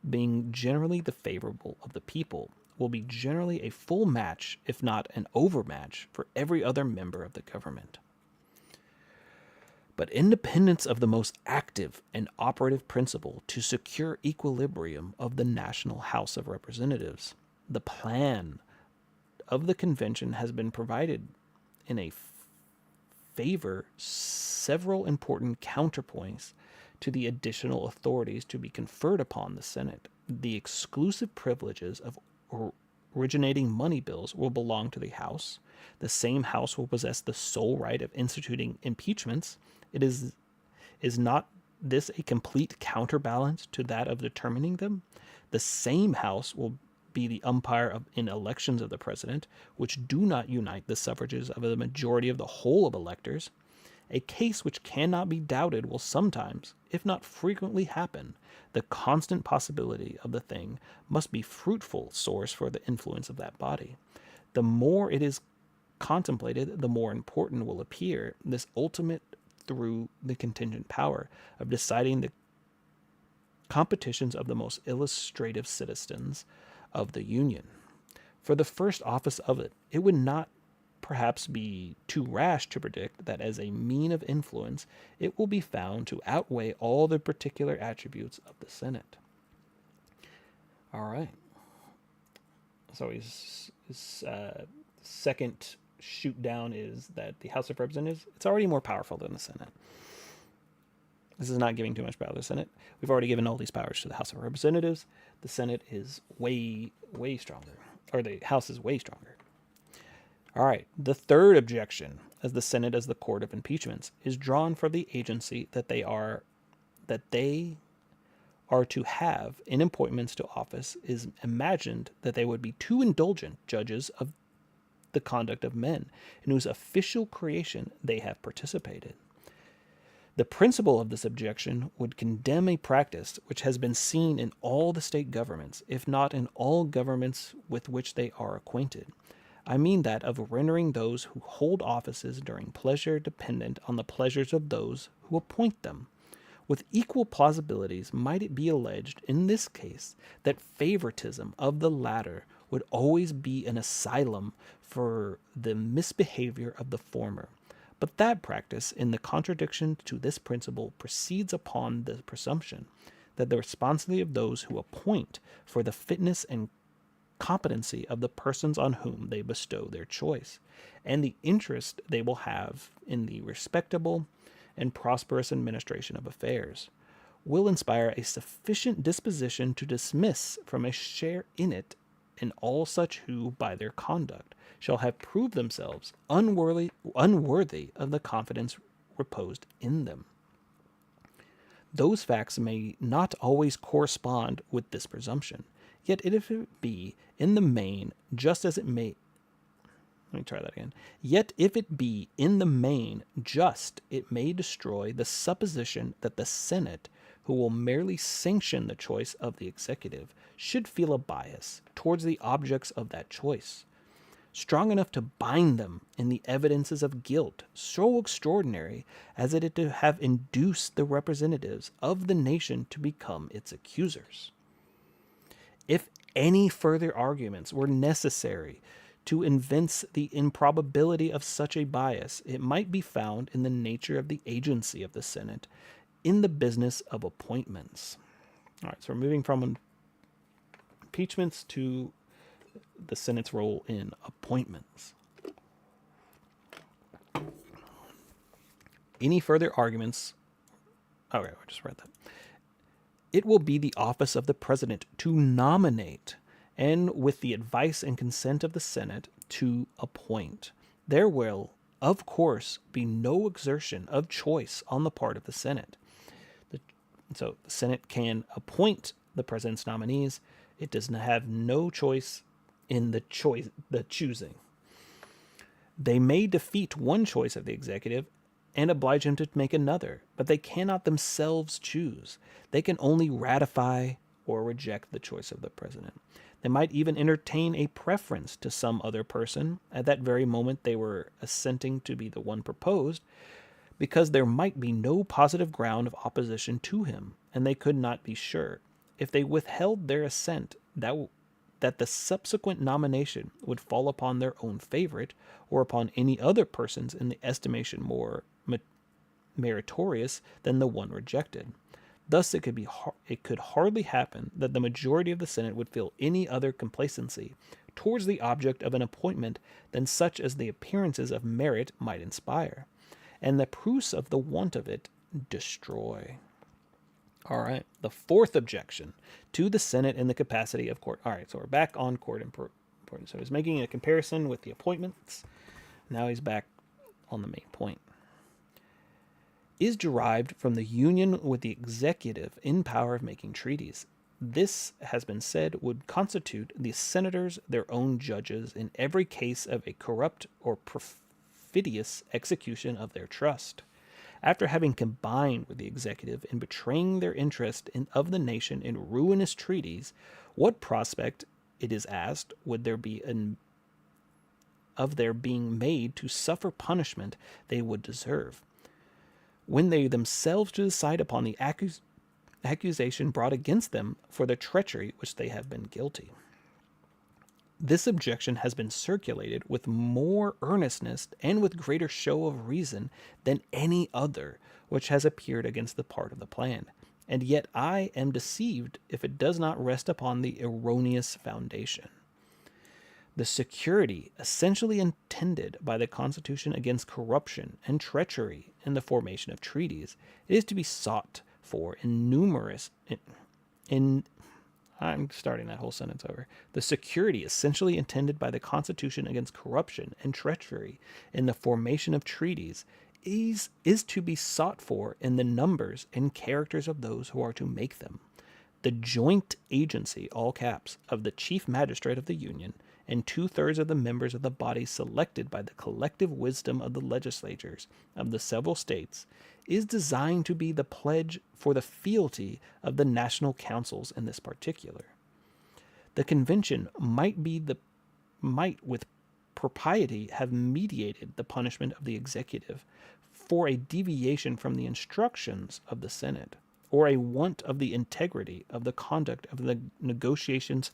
being generally the favorable of the people, will be generally a full match, if not an overmatch, for every other member of the government. But independence of the most active and operative principle to secure equilibrium of the National House of Representatives, the plan of the convention has been provided in a favor several important counterpoints to the additional authorities to be conferred upon the Senate. The exclusive privileges of originating money bills will belong to the House. The same House will possess the sole right of instituting impeachments. Is not this a complete counterbalance to that of determining them? The same House will be the umpire in elections of the president, which do not unite the suffrages of the majority of the whole of electors. A case which cannot be doubted will sometimes, if not frequently, happen. The constant possibility of the thing must be fruitful source for the influence of that body. The more it is contemplated, the more important will appear this ultimate through the contingent power of deciding the competitions of the most illustrative citizens of the Union. For the first office of it would not perhaps be too rash to predict that as a mean of influence, it will be found to outweigh all the particular attributes of the Senate. All right. So his second shoot down is that the House of Representatives, it's already more powerful than the Senate. This is not giving too much power to the Senate. We've already given all these powers to the House of Representatives. The Senate is way, way stronger, or the House is way stronger. All right, the third objection, as the Senate as the court of impeachments, is drawn from the agency that they are to have in appointments to office. Is imagined that they would be too indulgent judges of the conduct of men in whose official creation they have participated. The principle of this objection would condemn a practice which has been seen in all the state governments, if not in all governments with which they are acquainted. I mean that of rendering those who hold offices during pleasure dependent on the pleasures of those who appoint them. With equal plausibilities might it be alleged in this case that favoritism of the latter would always be an asylum for the misbehavior of the former. But that practice, in the contradiction to this principle, proceeds upon the presumption that the responsibility of those who appoint for the fitness and competency of the persons on whom they bestow their choice, and the interest they will have in the respectable and prosperous administration of affairs, will inspire a sufficient disposition to dismiss from a share in it and all such who, by their conduct, shall have proved themselves unworthy of the confidence reposed in them. Those facts may not always correspond with this presumption, yet if it be in the main just as it may Yet if it be in the main just, it may destroy the supposition that the Senate, who will merely sanction the choice of the executive, should feel a bias towards the objects of that choice, strong enough to bind them in the evidences of guilt so extraordinary as it to have induced the representatives of the nation to become its accusers. If any further arguments were necessary to evince the improbability of such a bias, it might be found in the nature of the agency of the Senate in the business of appointments. All right, so we're moving from impeachments to the Senate's role in appointments. Any further arguments? Okay, I just read that. It will be the office of the president to nominate, and with the advice and consent of the Senate, to appoint. There will, of course, be no exertion of choice on the part of the Senate. So the Senate can appoint the president's nominees. It does not have no choice in the choosing. They may defeat one choice of the executive and oblige him to make another, but they cannot themselves choose. They can only ratify or reject the choice of the president. They might even entertain a preference to some other person at that very moment they were assenting to be the one proposed, because there might be no positive ground of opposition to him, and they could not be sure, if they withheld their assent, that the subsequent nomination would fall upon their own favorite, or upon any other persons in the estimation more meritorious than the one rejected. Thus it could hardly happen that the majority of the Senate would feel any other complacency towards the object of an appointment than such as the appearances of merit might inspire, and the proofs of the want of it destroy. All right, the fourth objection to the Senate in the capacity of court. All right, so we're back on court importance. So he's making a comparison with the appointments. Now he's back on the main point. Is derived from the union with the executive in power of making treaties. This, has been said, would constitute the senators their own judges in every case of a corrupt or perfidious execution of their trust. After having combined with the executive in betraying their interest of the nation in ruinous treaties, what prospect, it is asked, would there be of their being made to suffer punishment they would deserve, when they themselves to decide upon the accusation brought against them for the treachery which they have been guilty? This objection has been circulated with more earnestness and with greater show of reason than any other which has appeared against the part of the plan. And yet I am deceived if it does not rest upon the erroneous foundation. The security essentially intended by the Constitution against corruption and treachery in the formation of treaties is to be sought for in numerous in I'm starting that whole sentence over. The security essentially intended by the Constitution against corruption and treachery in the formation of treaties is to be sought for in the numbers and characters of those who are to make them. The joint agency, all caps, of the chief magistrate of the Union and 2/3 of the members of the body selected by the collective wisdom of the legislatures of the several states is designed to be the pledge for the fealty of the national councils in this particular. The convention might with propriety have mediated the punishment of the executive for a deviation from the instructions of the Senate, or a want of the integrity of the conduct of the negotiations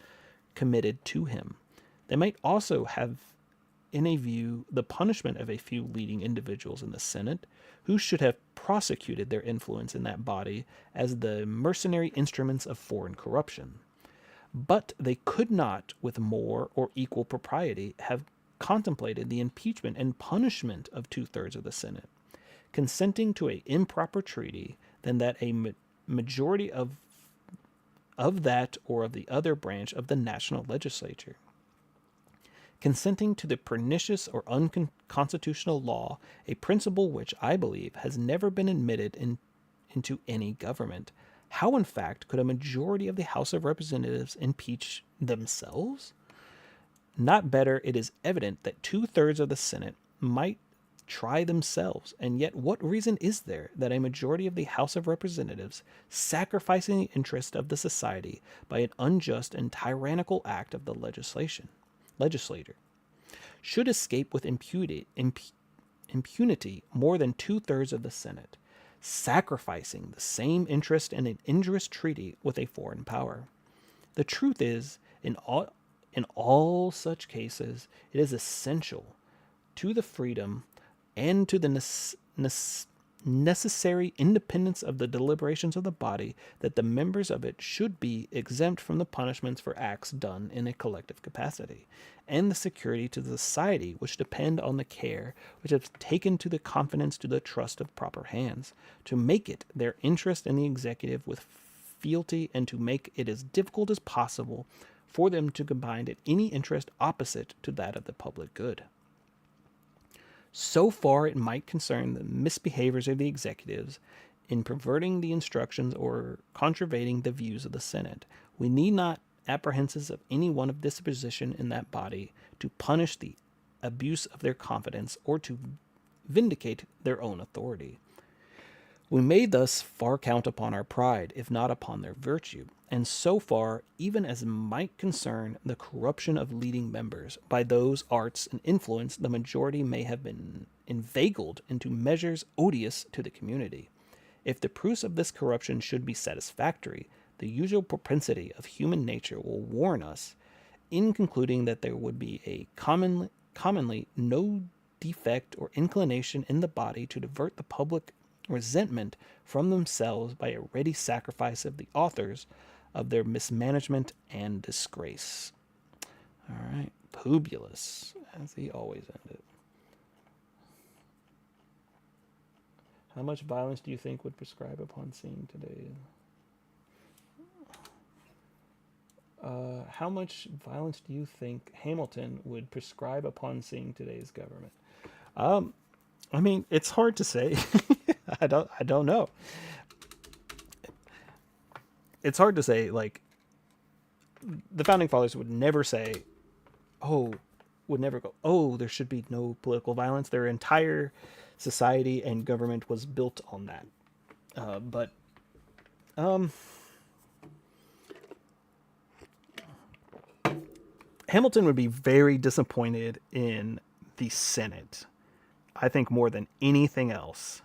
committed to him. They might also have in a view the punishment of a few leading individuals in the Senate who should have prosecuted their influence in that body as the mercenary instruments of foreign corruption. But they could not, with more or equal propriety, have contemplated the impeachment and punishment of 2/3 of the Senate, consenting to an improper treaty, than that a majority of that or of the other branch of the national legislature, consenting to the pernicious or unconstitutional law, a principle which, I believe, has never been admitted into any government. How, in fact, could a majority of the House of Representatives impeach themselves? Not better, it is evident that 2/3 of the Senate might try themselves, and yet what reason is there that a majority of the House of Representatives, sacrificing the interest of the society by an unjust and tyrannical act of the legislator, should escape with impunity more than 2/3 of the Senate, sacrificing the same interest in an injurious treaty with a foreign power? The truth is, in all such cases, it is essential to the freedom and to the necessary independence of the deliberations of the body that the members of it should be exempt from the punishments for acts done in a collective capacity, and the security to the society which depend on the care which has taken to the confidence to the trust of proper hands, to make it their interest in the executive with fealty, and to make it as difficult as possible for them to combine at any interest opposite to that of the public good. So far it might concern the misbehaviors of the executives in perverting the instructions or contravening the views of the Senate. We need not apprehensive of any one of disposition in that body to punish the abuse of their confidence or to vindicate their own authority. We may thus far count upon our pride, if not upon their virtue, and so far even as might concern the corruption of leading members, by those arts and influence the majority may have been inveigled into measures odious to the community. If the proofs of this corruption should be satisfactory, the usual propensity of human nature will warn us in concluding that there would be a commonly no defect or inclination in the body to divert the public resentment from themselves by a ready sacrifice of the authors of their mismanagement and disgrace. All right, Publius, as he always ended. How much violence do you think would prescribe upon seeing today? How much violence do you think Hamilton would prescribe upon seeing today's government? I mean, it's hard to say. I don't know. It's hard to say. Like, the founding fathers would never say, would never go, there should be no political violence. Their entire society and government was built on that. But Hamilton would be very disappointed in the Senate, I think, more than anything else.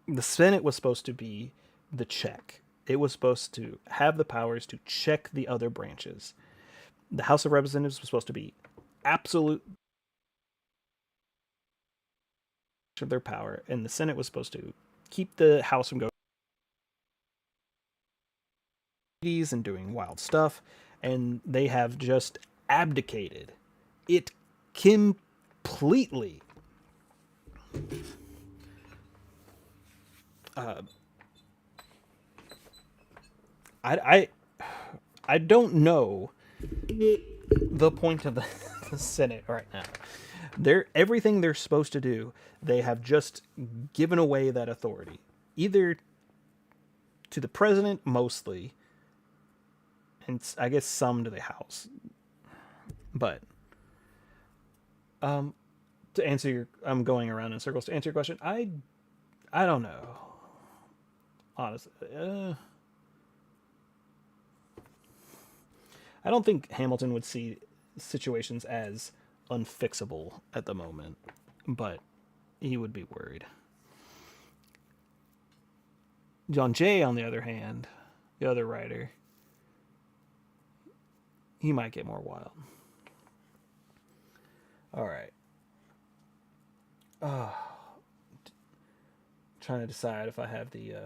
The Senate was supposed to be the check. It was supposed to have the powers to check the other branches. The House of Representatives was supposed to be absolute of their power, and the Senate was supposed to keep the House from going and doing wild stuff, and they have just abdicated it completely. I I don't know the point of the Senate right now. They're everything they're supposed to do. They have just given away that authority, either to the president mostly, and I guess some to the House. But to answer your, I'm going around in circles. To answer your question, I don't know. Honestly, I don't think Hamilton would see situations as unfixable at the moment, but he would be worried. John Jay, on the other hand, the other writer, he might get more wild. All right. Trying to decide if I have the.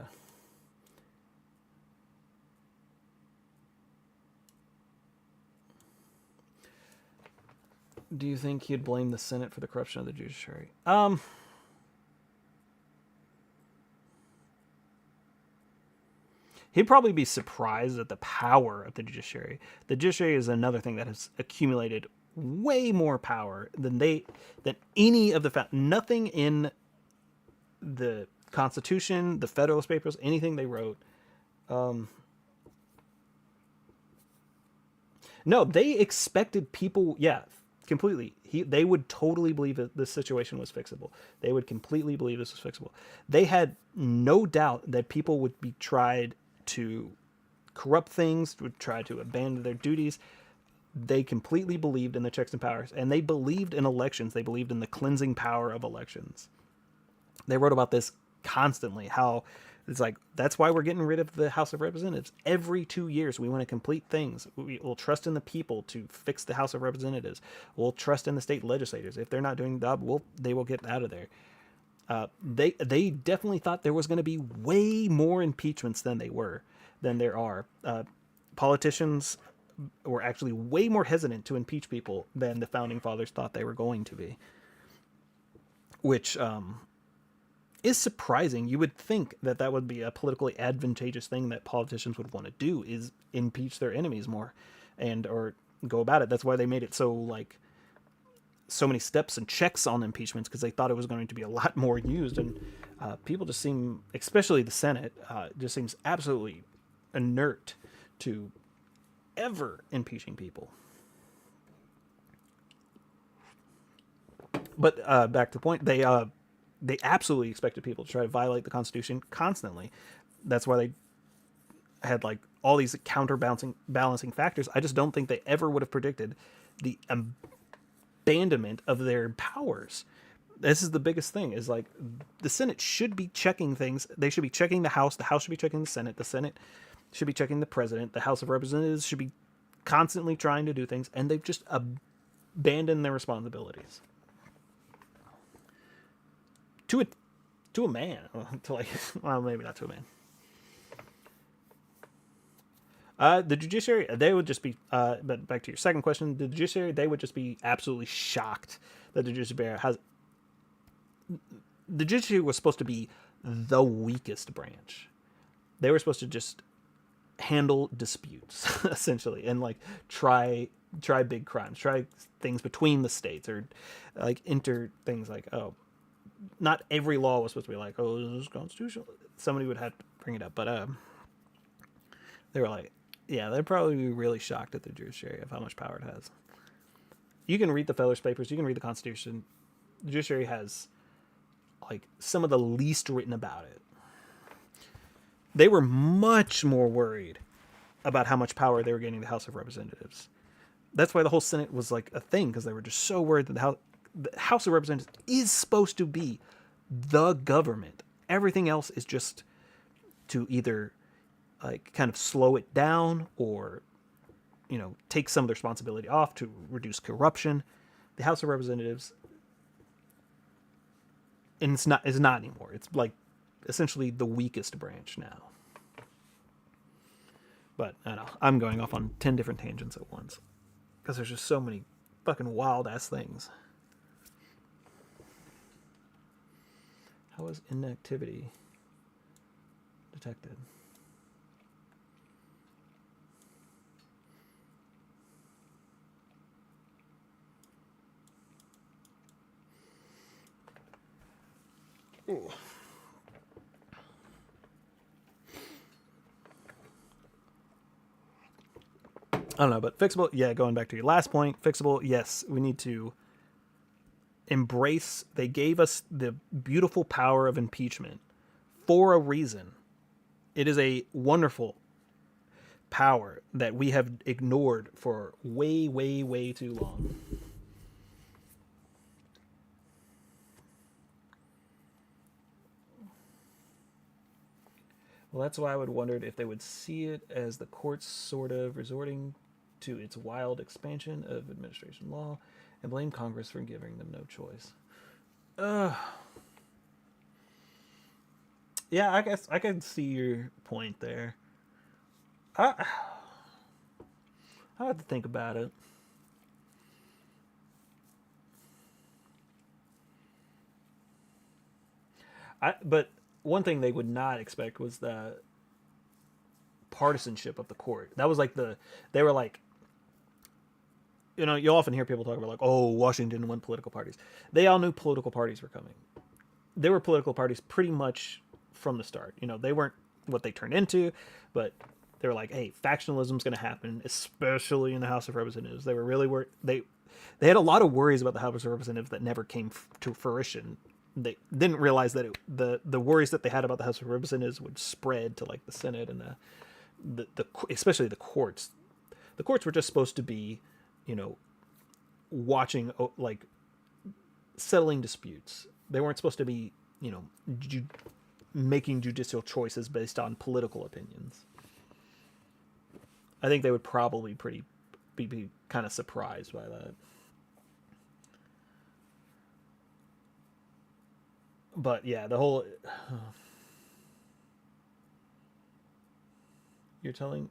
Do you think he'd blame the Senate for the corruption of the judiciary? He'd probably be surprised at the power of the judiciary. The judiciary is another thing that has accumulated way more power than any of the nothing in the Constitution, the Federalist Papers, anything they wrote. No, they expected people. Yeah, completely. They would totally believe that this situation was fixable. They would completely believe this was fixable. They had no doubt that people would be tried to corrupt things, would try to abandon their duties. They completely believed in the checks and powers, and they believed in elections. They believed in the cleansing power of elections. They wrote about this constantly, how it's like, that's why we're getting rid of the House of Representatives. Every 2 years, we want to complete things. We'll trust in the people to fix the House of Representatives. We'll trust in the state legislators. If they're not doing the job, they will get out of there. They definitely thought there was going to be way more impeachments than there are. Politicians were actually way more hesitant to impeach people than the founding fathers thought they were going to be, which is surprising. You would think that would be a politically advantageous thing that politicians would want to do, is impeach their enemies more or go about it. That's why they made it so many steps and checks on impeachments, because they thought it was going to be a lot more used. And people just seem, especially the Senate, just seems absolutely inert to ever impeaching people. But back to the point, they absolutely expected people to try to violate the Constitution constantly. That's why they had all these balancing factors. I just don't think they ever would have predicted the abandonment of their powers. This is the biggest thing, is the Senate should be checking things. They should be checking the House should be checking the Senate should be checking the president, the House of Representatives should be constantly trying to do things, and they've just abandoned their responsibilities to a man. Well, maybe not to a man. The judiciary, they would just be, but back to your second question, the judiciary, they would just be absolutely shocked that the judiciary was supposed to be the weakest branch. They were supposed to just handle disputes, essentially, and try big crimes, try things between the states, or enter things not every law was supposed to be this is constitutional. Somebody would have to bring it up, but they were yeah, they'd probably be really shocked at the judiciary of how much power it has. You can read the Federalist Papers, you can read the Constitution. The judiciary has some of the least written about it. They were much more worried about how much power they were getting the House of Representatives. That's why the whole Senate was a thing, because they were just so worried that the House of Representatives is supposed to be the government. Everything else is just to either kind of slow it down or take some of the responsibility off to reduce corruption. The House of Representatives, and it's not anymore. It's like essentially the weakest branch now. But I don't know. I'm going off on 10 different tangents at once because there's just so many fucking wild ass things. How is inactivity detected? Ooh. I don't know, but fixable, yeah, going back to your last point, fixable, yes, we need to embrace. They gave us the beautiful power of impeachment for a reason. It is a wonderful power that we have ignored for way, way, way too long. Well, that's why I would wondered if they would see it as the courts sort of resorting to its wild expansion of administration law and blame Congress for giving them no choice. Yeah, I guess I can see your point there. I have to think about it. But one thing they would not expect was the partisanship of the court. That was like they were like, you'll often hear people talk about like, oh, Washington won political parties. They all knew political parties were coming. There were political parties pretty much from the start. They weren't what they turned into, but they were like, hey, factionalism's going to happen, especially in the House of Representatives. They were really they had a lot of worries about the House of Representatives that never came to fruition. They didn't realize that the worries that they had about the House of Representatives would spread to like the Senate and the especially the courts. The courts were just supposed to be, watching, like, settling disputes. They weren't supposed to be, making judicial choices based on political opinions. I think they would probably be kind of surprised by that. But yeah, the whole you're telling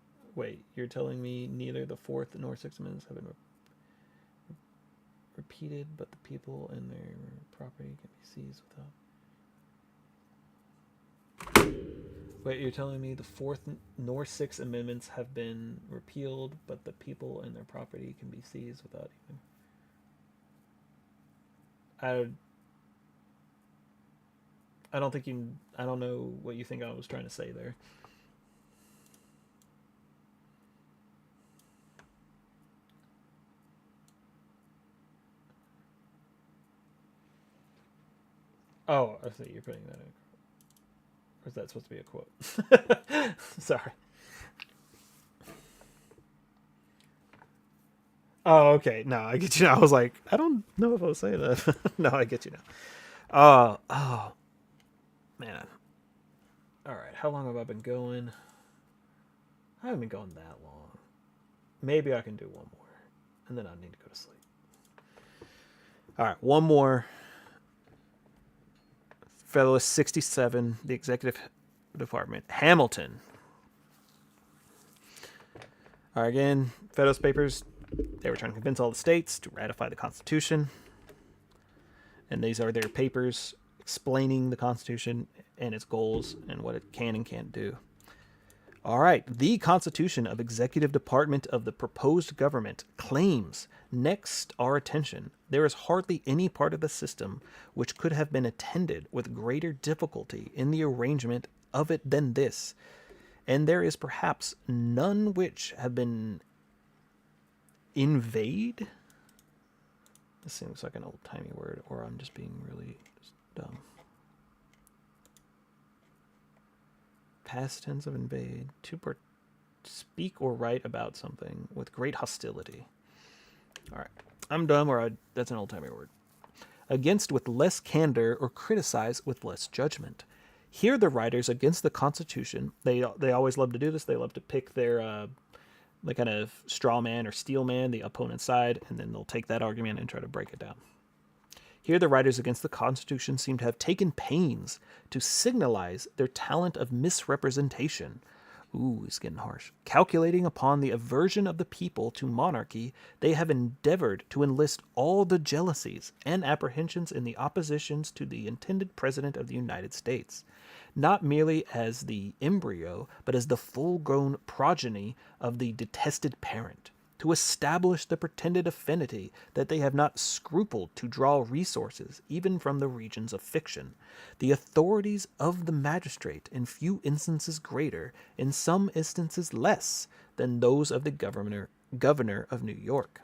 me neither the Fourth nor Sixth Amendments have been repeated, but the people and their property can be seized without. Wait, you're telling me the Fourth nor Sixth Amendments have been repealed, but the people and their property can be seized without even. I don't think I don't know what you think I was trying to say there. Oh, I see you're putting that in. Or is that supposed to be a quote? Sorry. Oh, okay. No, I get you now. I was like, I don't know if I was saying that. No, I get you now. Oh, man. All right. How long have I been going? I haven't been going that long. Maybe I can do one more, and then I need to go to sleep. All right, one more. Federalist 67, the Executive Department, Hamilton. All right, again, Federalist Papers, they were trying to convince all the states to ratify the Constitution. And these are their papers explaining the Constitution and its goals and what it can and can't do. All right, the Constitution of Executive Department of the proposed government claims, next our attention, there is hardly any part of the system which could have been attended with greater difficulty in the arrangement of it than this, and there is perhaps none which have been invade. This seems like an old-timey word, or I'm just being really dumb. Past tense of invade, to speak or write about something with great hostility. All right, I'm dumb, or that's an old-timey word. Against with less candor, or criticize with less judgment. Here the writers against the Constitution, they always love to do this. They love to pick their They kind of straw man or steel man the opponent's side, and then they'll take that argument and try to break it down. Here, the writers against the Constitution seem to have taken pains to signalize their talent of misrepresentation. Ooh, it's getting harsh. Calculating upon the aversion of the people to monarchy, they have endeavored to enlist all the jealousies and apprehensions in the oppositions to the intended President of the United States, not merely as the embryo, but as the full-grown progeny of the detested parent, to establish the pretended affinity that they have not scrupled to draw resources even from the regions of fiction. The authorities of the magistrate, in few instances greater, in some instances less, than those of the governor of New York,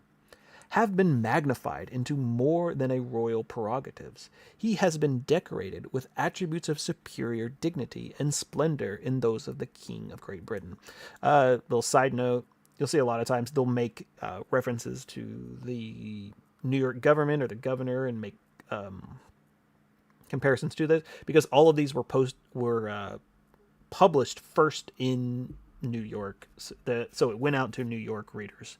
have been magnified into more than a royal prerogatives. He has been decorated with attributes of superior dignity and splendor in those of the King of Great Britain. Little side note, you'll see a lot of times they'll make references to the New York government or the governor and make comparisons to this, because all of these were published first in New York. So it went out to New York readers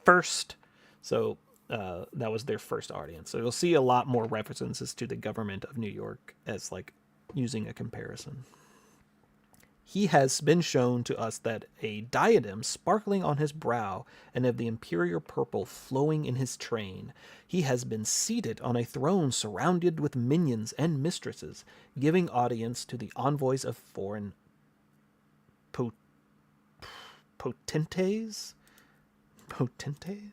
first. So that was their first audience. So you'll see a lot more references to the government of New York as like using a comparison. He has been shown to us that a diadem sparkling on his brow and of the imperial purple flowing in his train, he has been seated on a throne surrounded with minions and mistresses, giving audience to the envoys of foreign potentes? Potente?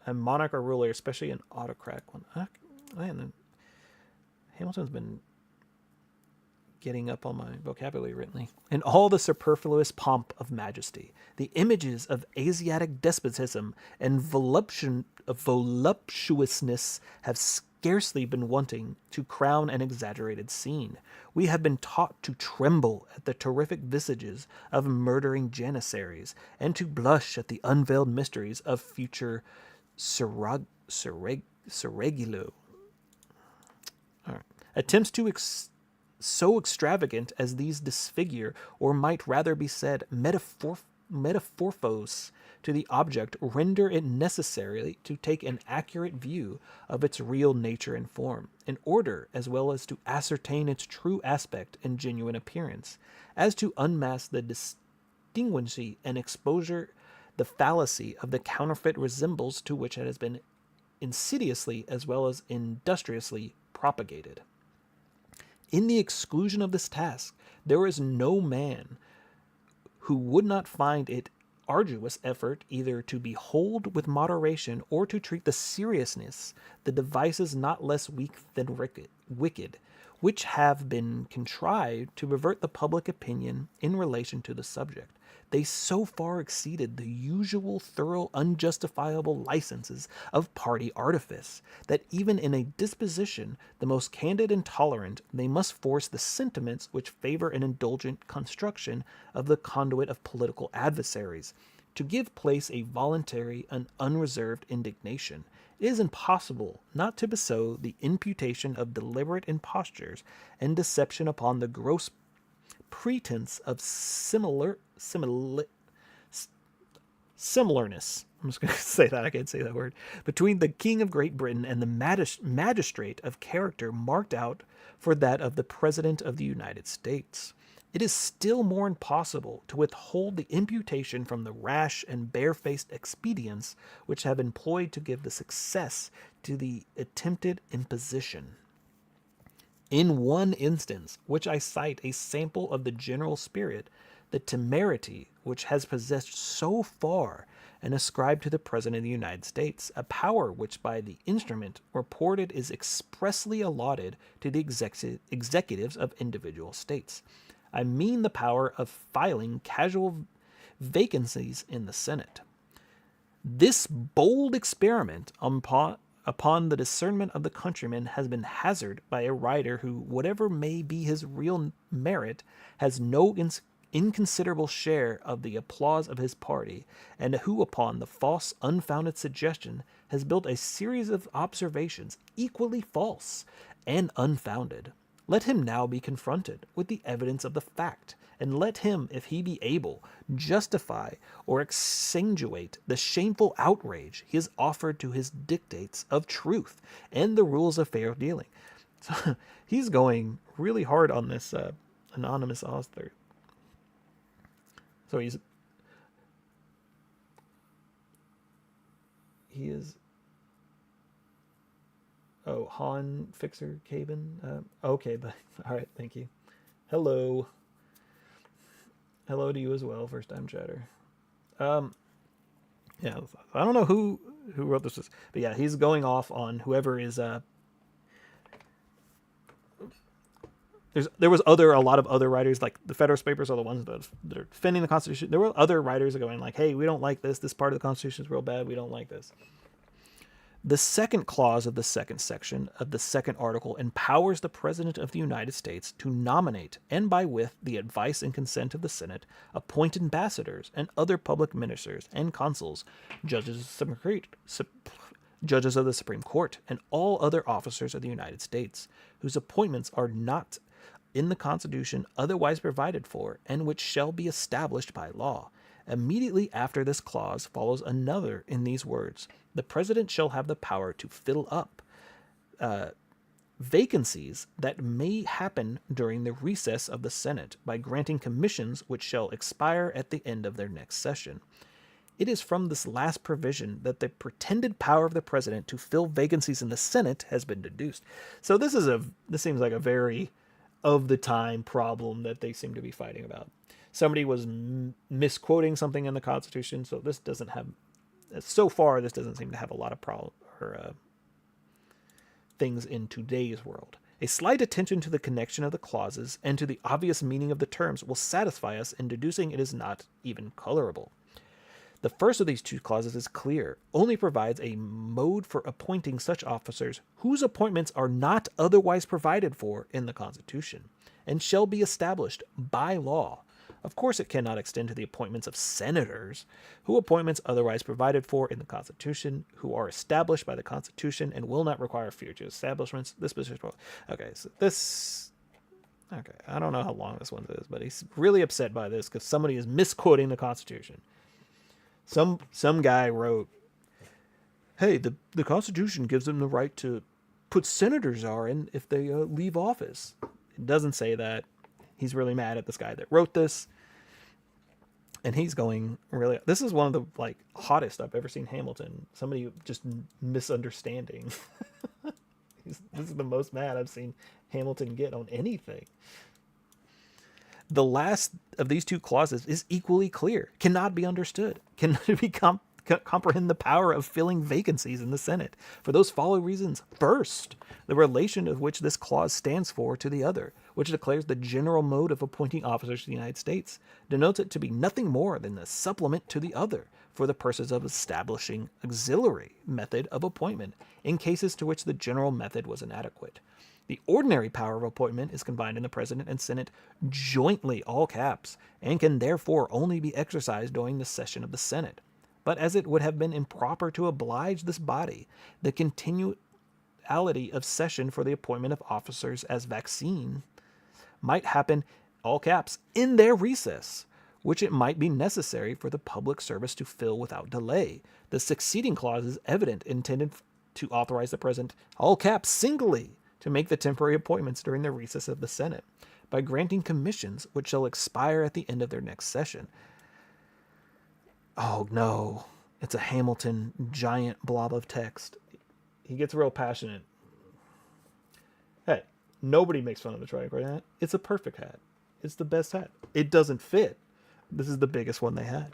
A monarch or ruler, especially an autocrat one. Man, Hamilton's been getting up on my vocabulary recently. In all the superfluous pomp of majesty, the images of Asiatic despotism and voluptuousness have scarcely been wanting to crown an exaggerated scene. We have been taught to tremble at the terrific visages of murdering janissaries, and to blush at the unveiled mysteries of future Seraglio. All right. Attempts to so extravagant as these disfigure, or might rather be said, metamorphose to the object, render it necessary to take an accurate view of its real nature and form, in order as well as to ascertain its true aspect and genuine appearance, as to unmask the distinguishing and exposure the fallacy of the counterfeit resembles to which it has been insidiously as well as industriously propagated. In the exclusion of this task, there is no man who would not find it arduous effort either to behold with moderation or to treat the seriousness the devices not less weak than wicked, which have been contrived to pervert the public opinion in relation to the subject. They so far exceeded the usual thorough unjustifiable licenses of party artifice, that even in a disposition the most candid and tolerant, they must force the sentiments which favor an indulgent construction of the conduit of political adversaries, to give place a voluntary and unreserved indignation. It is impossible not to bestow the imputation of deliberate impostures and deception upon the gross pretense of similarness. I'm just going to say that. I can't say that word. Between the King of Great Britain and the magistrate of character marked out for that of the President of the United States. It is still more impossible to withhold the imputation from the rash and barefaced expedients which have employed to give the success to the attempted imposition. In one instance, which I cite a sample of the general spirit, the temerity which has possessed so far and ascribed to the President of the United States a power which by the instrument reported is expressly allotted to the executives of individual states. I mean the power of filing casual vacancies in the Senate. This bold experiment upon the discernment of the countrymen has been hazarded by a writer who, whatever may be his real merit, has no inconsiderable share of the applause of his party, and who, upon the false, unfounded suggestion, has built a series of observations equally false and unfounded, Let him now be confronted with the evidence of the fact, and let him, if he be able, justify or extenuate the shameful outrage he has offered to his dictates of truth and the rules of fair dealing. So he's going really hard on this anonymous author. So he is. Oh, Han Fixer Caben. Okay, but all right, thank you. Hello. Hello to you as well, first time chatter. Yeah, I don't know who wrote this, but yeah, he's going off on whoever is. There was a lot of other writers, like the Federalist Papers are the ones that are defending the Constitution. There were other writers going like, hey, we don't like this. This part of the Constitution is real bad. We don't like this. The second clause of the second section of the second article empowers the President of the United States to nominate, and by with the advice and consent of the Senate, appoint ambassadors and other public ministers and consuls, judges of the Supreme Court, and all other officers of the United States, whose appointments are not in the Constitution otherwise provided for, and which shall be established by law. Immediately after this clause follows another in these words: the President shall have the power to fill up vacancies that may happen during the recess of the Senate by granting commissions which shall expire at the end of their next session. It is from this last provision that the pretended power of the President to fill vacancies in the Senate has been deduced. So this seems like a very of the time problem that they seem to be fighting about. Somebody was misquoting something in the Constitution, so this doesn't have. So far, this doesn't seem to have a lot of things in today's world. A slight attention to the connection of the clauses and to the obvious meaning of the terms will satisfy us in deducing it is not even colorable. The first of these two clauses is clear, only provides a mode for appointing such officers whose appointments are not otherwise provided for in the Constitution, and shall be established by law. Of course, it cannot extend to the appointments of senators, whose appointments otherwise provided for in the Constitution, who are established by the Constitution and will not require future establishments. Okay, I don't know how long this one is, but he's really upset by this because somebody is misquoting the Constitution. Some guy wrote, "Hey, the Constitution gives them the right to put senators in if they leave office." It doesn't say that. He's really mad at this guy that wrote this. And he's going really. This is one of the hottest I've ever seen Hamilton. Somebody just misunderstanding. This is the most mad I've seen Hamilton get on anything. The last of these two clauses is equally clear. Cannot be understood. Cannot be comprehend the power of filling vacancies in the Senate for those following reasons. First, the relation of which this clause stands for to the other, which declares the general mode of appointing officers to the United States, denotes it to be nothing more than a supplement to the other for the purposes of establishing auxiliary method of appointment in cases to which the general method was inadequate. The ordinary power of appointment is combined in the President and Senate jointly, all caps, and can therefore only be exercised during the session of the Senate. But as it would have been improper to oblige this body, the continuality of session for the appointment of officers as vaccine might happen, all caps, in their recess, which it might be necessary for the public service to fill without delay. The succeeding clause is evident, intended to authorize the President, all caps, singly, to make the temporary appointments during the recess of the Senate, by granting commissions which shall expire at the end of their next session. Oh no, it's a Hamilton giant blob of text. He gets real passionate. Hey, nobody makes fun of the triangle hat. It's a perfect hat. It's the best hat. It doesn't fit. This is the biggest one they had.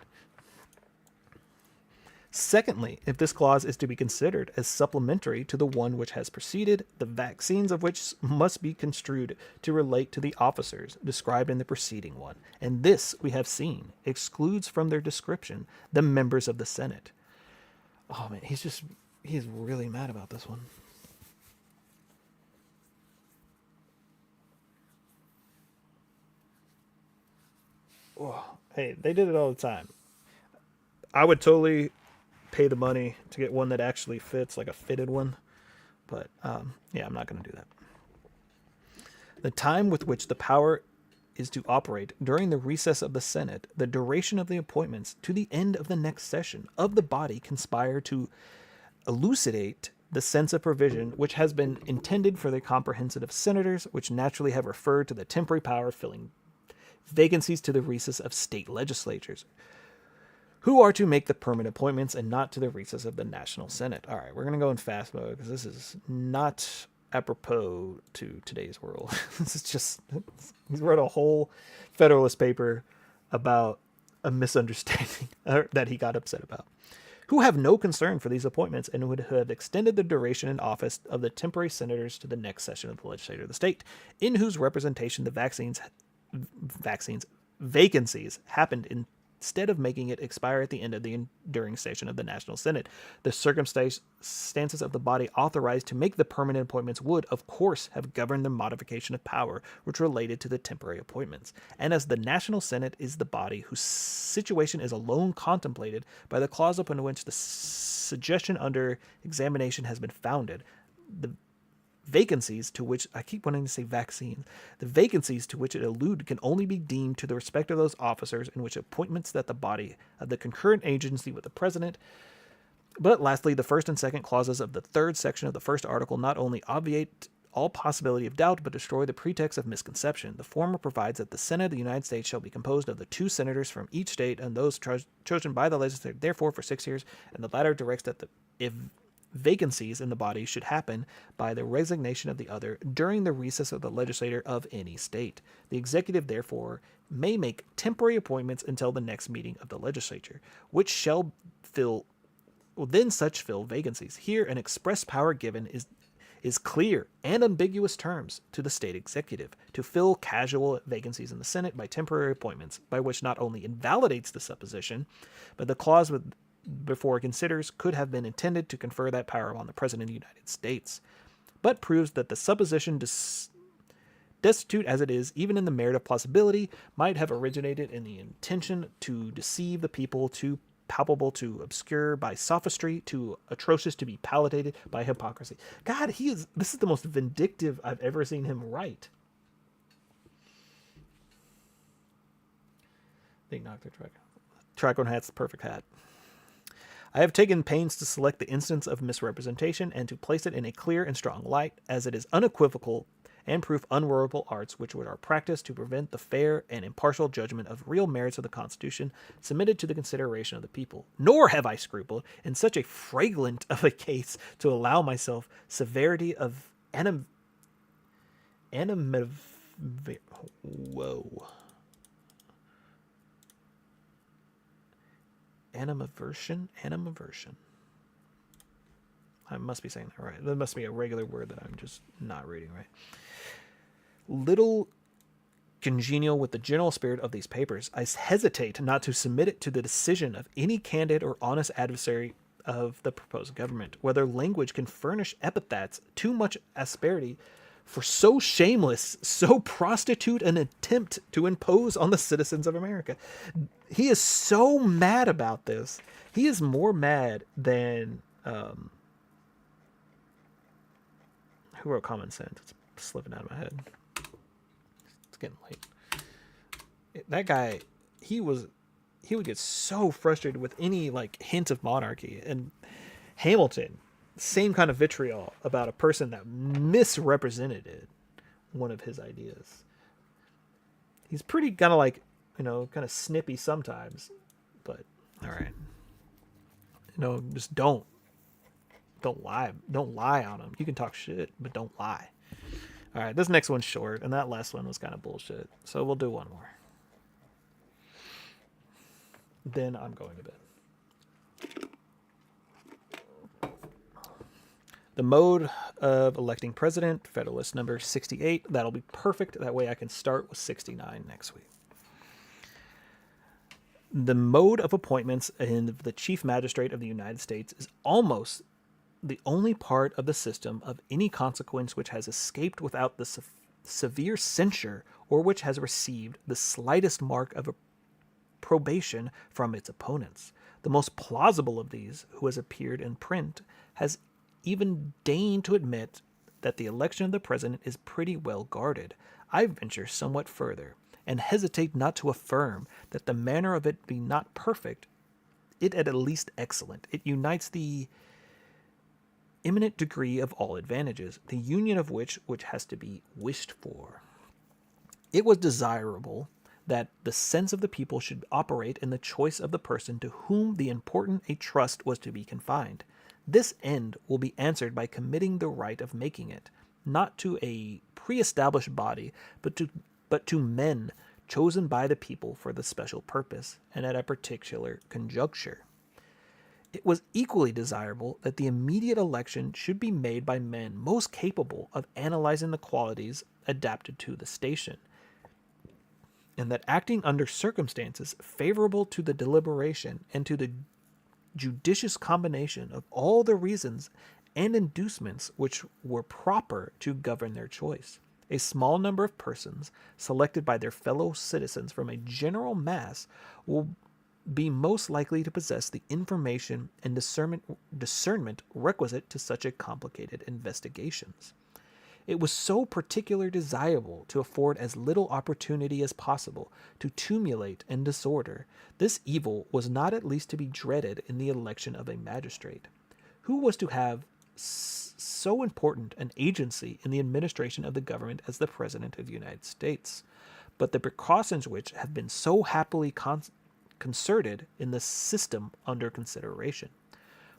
Secondly, if this clause is to be considered as supplementary to the one which has preceded, the vaccines of which must be construed to relate to the officers described in the preceding one, and this, we have seen, excludes from their description the members of the Senate. Oh man, he's really mad about this one. Oh, hey, they did it all the time. I would totally pay the money to get one that actually fits, like a fitted one. But yeah, I'm not going to do The time with which the power is to operate during the recess of the Senate, the duration of the appointments to the end of the next session of the body conspire to elucidate the sense of provision which has been intended for the comprehension of senators, which naturally have referred to the temporary power filling vacancies to the recess of state legislatures, who are to make the permanent appointments and not to the recess of the National Senate. All right, we're going to go in fast mode because this is not apropos to today's world. This is just, he wrote a whole Federalist paper about a misunderstanding that he got upset about, who have no concern for these appointments and would have extended the duration in office of the temporary senators to the next session of the legislature of the state, in whose representation the vacancies happened instead of making it expire at the end of the enduring session of the National Senate. The circumstances of the body authorized to make the permanent appointments would, of course, have governed the modification of power which related to the temporary appointments. And as the National Senate is the body whose situation is alone contemplated by the clause upon which the suggestion under examination has been founded, the vacancies to which, I keep wanting to say vaccines, the vacancies to which it alludes can only be deemed to the respect of those officers in which appointments that the body of the concurrent agency with the president. But lastly, the first and second clauses of the third section of the first article not only obviate all possibility of doubt, but destroy the pretext of misconception. The former provides that the Senate of the United States shall be composed of the 2 senators from each state and those chosen by the legislature, therefore, for 6 years, and the latter directs that if vacancies in the body should happen by the resignation of the other during the recess of the legislature of any state. The executive, therefore, may make temporary appointments until the next meeting of the legislature, which shall then such fill vacancies. Here, an express power given is clear and ambiguous terms to the state executive to fill casual vacancies in the Senate by temporary appointments, by which not only invalidates the supposition, but the clause before it considers could have been intended to confer that power on the President of the United States, but proves that the supposition, destitute as it is, even in the merit of plausibility, might have originated in the intention to deceive the people, too palpable to obscure by sophistry, too atrocious to be palliated by hypocrisy. God, this is the most vindictive I've ever seen him write. They knocked their track on hat's the perfect hat. I have taken pains to select the instance of misrepresentation and to place it in a clear and strong light, as it is unequivocal and proof unwarrantable arts which are practiced to prevent the fair and impartial judgment of real merits of the Constitution submitted to the consideration of the people. Nor have I scrupled, in such a flagrant of a case, to allow myself severity of animadversion. I must be saying that right. That must be a regular word that I'm just not reading right. Little congenial with the general spirit of these papers, I hesitate not to submit it to the decision of any candid or honest adversary of the proposed government, whether language can furnish epithets too much asperity for so shameless, so prostitute an attempt to impose on the citizens of America. He is so mad about this. He is more mad than who wrote Common Sense? It's slipping out of my head. It's getting late. That guy, he would get so frustrated with any hint of monarchy. And Hamilton, same kind of vitriol about a person that misrepresented one of his ideas. He's pretty kind of snippy sometimes, but all right. Just don't lie. Don't lie on him. You can talk shit, but don't lie. All right, this next one's short, and that last one was kind of bullshit. So we'll do one more. Then I'm going to bed. The mode of electing president, Federalist number 68. That'll be perfect. That way I can start with 69 next week. The mode of appointments in the Chief Magistrate of the United States is almost the only part of the system of any consequence which has escaped without the severe censure or which has received the slightest mark of approbation from its opponents. The most plausible of these, who has appeared in print, has even deigned to admit that the election of the president is pretty well guarded. I venture somewhat further, and hesitate not to affirm that the manner of it be not perfect, it at least excellent. It unites the eminent degree of all advantages, the union of which has to be wished for. It was desirable that the sense of the people should operate in the choice of the person to whom the important a trust was to be confined. This end will be answered by committing the right of making it, not to a pre-established body, but to men chosen by the people for the special purpose, and at a particular conjuncture. It was equally desirable that the immediate election should be made by men most capable of analyzing the qualities adapted to the station, and that acting under circumstances favorable to the deliberation and to the judicious combination of all the reasons and inducements which were proper to govern their choice. A small number of persons, selected by their fellow citizens from a general mass, will be most likely to possess the information and discernment requisite to such a complicated investigations. It was so particularly desirable to afford as little opportunity as possible to tumulate and disorder. This evil was not at least to be dreaded in the election of a magistrate, who was to have so important an agency in the administration of the government as the President of the United States, but the precautions which have been so happily concerted in the system under consideration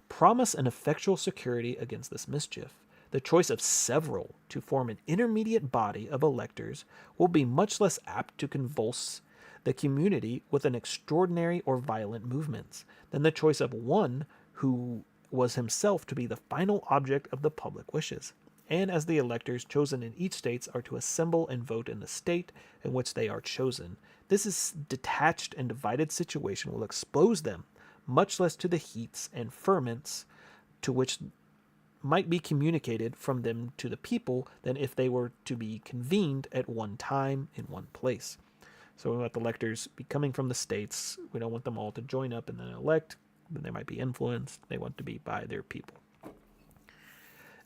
promise an effectual security against this mischief. The choice of several to form an intermediate body of electors will be much less apt to convulse the community with an extraordinary or violent movements than the choice of one who was himself to be the final object of the public wishes. And as the electors chosen in each state are to assemble and vote in the state in which they are chosen, this is detached and divided situation will expose them much less to the heats and ferments to which might be communicated from them to the people than if they were to be convened at one time in one place. So we want the electors be coming from the states. We don't want them all to join up and then elect. Then they might be influenced. They want to be by their people.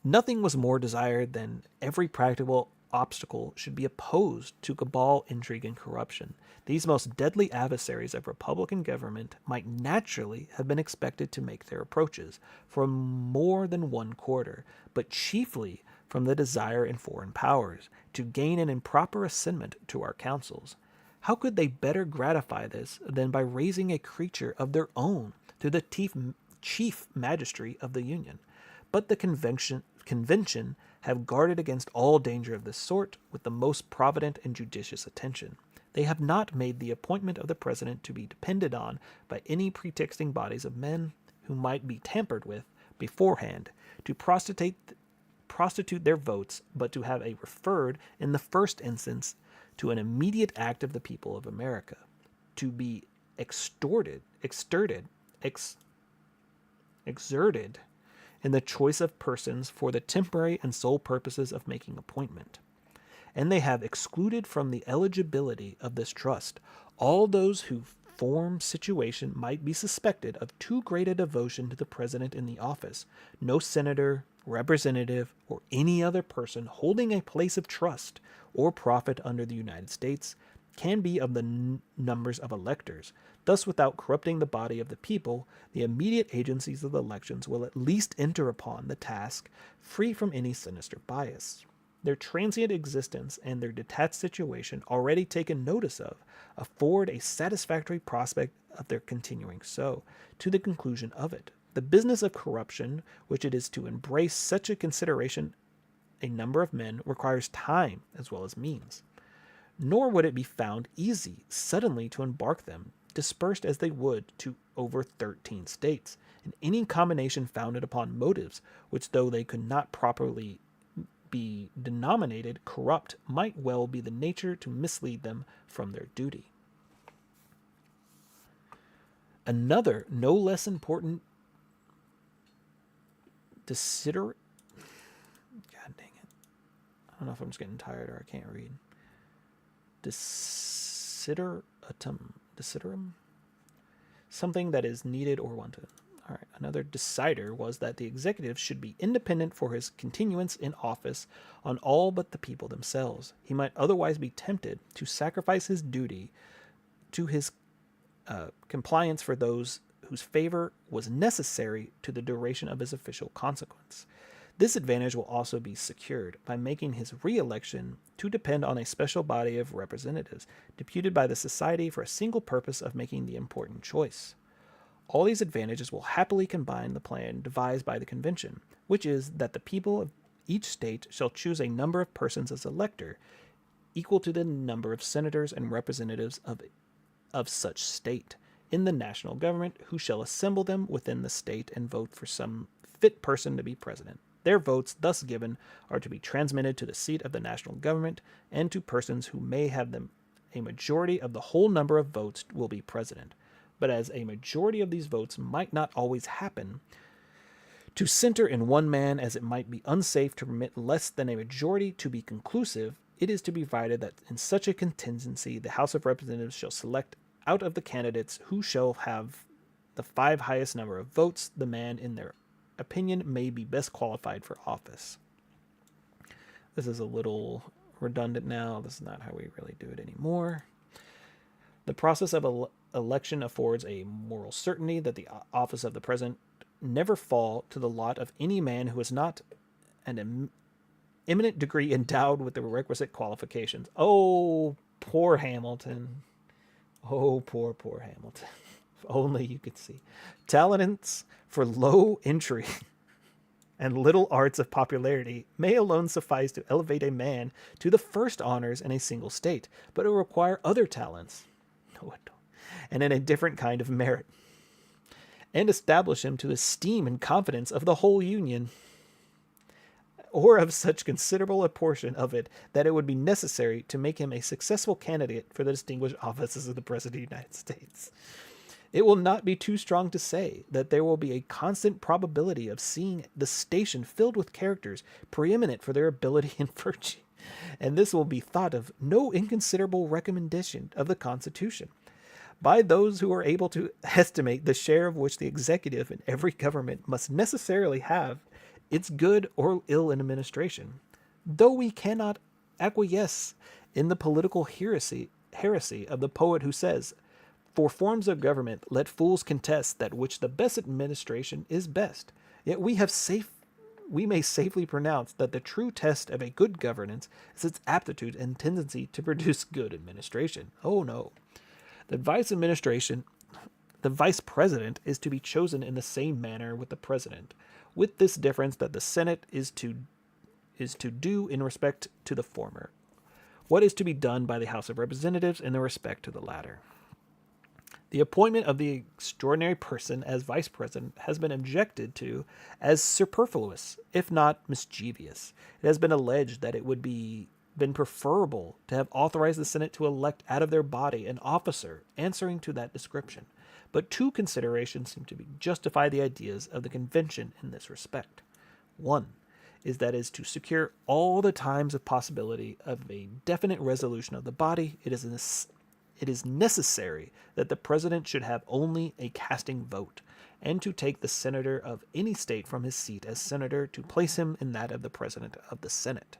Nothing was more desired than every practical obstacle should be opposed to cabal, intrigue, and corruption. These most deadly adversaries of republican government might naturally have been expected to make their approaches from more than one quarter, but chiefly from the desire in foreign powers to gain an improper assentment to our counsels. How could they better gratify this than by raising a creature of their own to the chief magistrate of the Union? But the convention have guarded against all danger of this sort with the most provident and judicious attention. They have not made the appointment of the president to be depended on by any pretexting bodies of men who might be tampered with beforehand to prostitute their votes, but to have a referred in the first instance to an immediate act of the people of America, to be exerted in the choice of persons for the temporary and sole purposes of making appointment. And they have excluded from the eligibility of this trust all those who form situation might be suspected of too great a devotion to the president in the office. No senator, representative, or any other person holding a place of trust or profit under the United States can be of the numbers of electors. Thus, without corrupting the body of the people, the immediate agencies of the elections will at least enter upon the task free from any sinister bias. Their transient existence and their detached situation, already taken notice of, afford a satisfactory prospect of their continuing so, to the conclusion of it. The business of corruption, which it is to embrace such a consideration a number of men, requires time as well as means. Nor would it be found easy suddenly to embark them, dispersed as they would to over 13 states, in any combination founded upon motives which, though they could not properly be denominated corrupt, might well be the nature to mislead them from their duty. Another, no less important God dang it. I don't know if I'm just getting tired or I can't read. Desideratum. Something that is needed or wanted. All right, Another decider was that the executive should be independent for his continuance in office on all but the people themselves. He might otherwise be tempted to sacrifice his duty to his compliance for those whose favor was necessary to the duration of his official consequence. This advantage will also be secured by making his re-election to depend on a special body of representatives, deputed by the society for a single purpose of making the important choice. All these advantages will happily combine the plan devised by the convention, which is that the people of each state shall choose a number of persons as elector, equal to the number of senators and representatives of such state, in the national government, who shall assemble them within the state and vote for some fit person to be president. Their votes, thus given, are to be transmitted to the seat of the national government, and to persons who may have them a majority of the whole number of votes will be president. But as a majority of these votes might not always happen to center in one man, as it might be unsafe to permit less than a majority to be conclusive, it is to be provided that in such a contingency the House of Representatives shall select out of the candidates who shall have the 5 highest number of votes, the man in their opinion may be best qualified for office. This is a little redundant now. This is not how we really do it anymore. The process of election affords a moral certainty that the office of the president never fall to the lot of any man who is not an eminent degree endowed with the requisite qualifications. Oh, poor Hamilton. Oh, poor Hamilton. If only you could see. Talents for low entry and little arts of popularity may alone suffice to elevate a man to the first honors in a single state, but it will require other talents, and in a different kind of merit, and establish him to the esteem and confidence of the whole Union, or of such considerable a portion of it that it would be necessary to make him a successful candidate for the distinguished offices of the President of the United States. It will not be too strong to say that there will be a constant probability of seeing the station filled with characters preeminent for their ability and virtue, and this will be thought of no inconsiderable recommendation of the Constitution by those who are able to estimate the share of which the executive in every government must necessarily have its good or ill administration, though we cannot acquiesce in the political heresy of the poet who says, "For forms of government let fools contest that which the best administration is best. Yet we may safely pronounce that the true test of a good governance is its aptitude and tendency to produce good administration." Oh no. The vice president is to be chosen in the same manner with the president, with this difference that the Senate is to do in respect to the former what is to be done by the House of Representatives in respect to the latter. The appointment of the extraordinary person as vice president has been objected to as superfluous, if not mischievous. It has been alleged that it would been preferable to have authorized the Senate to elect out of their body an officer answering to that description. But 2 considerations seem to justify the ideas of the convention in this respect. One is that is to secure all the times of possibility of a definite resolution of the body, it is necessary that the president should have only a casting vote, and to take the senator of any state from his seat as senator to place him in that of the president of the Senate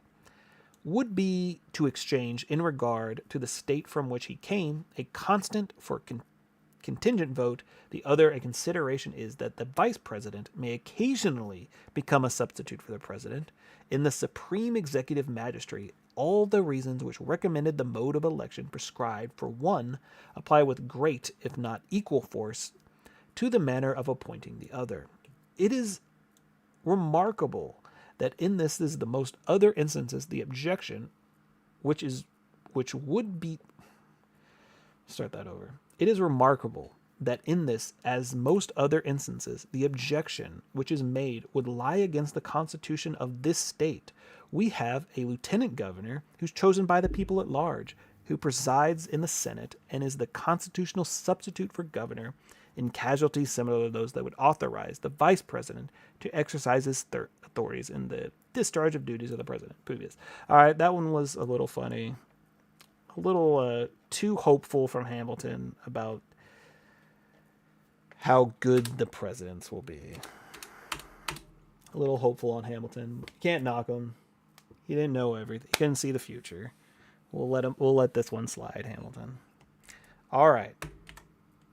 would be to exchange in regard to the state from which he came a constant for contingent vote. The other a consideration is that the vice president may occasionally become a substitute for the president. In the supreme executive magistrate, all the reasons which recommended the mode of election prescribed for one apply with great, if not equal force, to the manner of appointing the other. It is remarkable that in this is the most other instances the objection, which would be. Start that over. It is remarkable that in this, as most other instances, the objection which is made would lie against the Constitution of this state. We have a lieutenant governor who's chosen by the people at large, who presides in the Senate and is the constitutional substitute for governor in casualties similar to those that would authorize the vice president to exercise his authorities in the discharge of duties of the president. Previous. All right, that one was a little funny. A little too hopeful from Hamilton about how good the presidents will be. A little hopeful on Hamilton. Can't knock him. He didn't know everything. He couldn't see the future. We'll let this one slide, Hamilton. All right.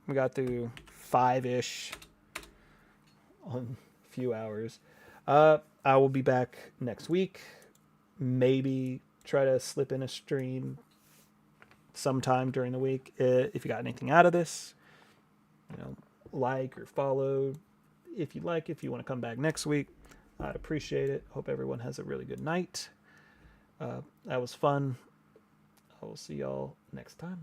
We got through 5-ish on a few hours. I will be back next week. Maybe try to slip in a stream sometime during the week. If you got anything out of this, like or follow. If you like, if you want to come back next week, I'd appreciate it. Hope everyone has a really good night. That was fun. I will see y'all next time.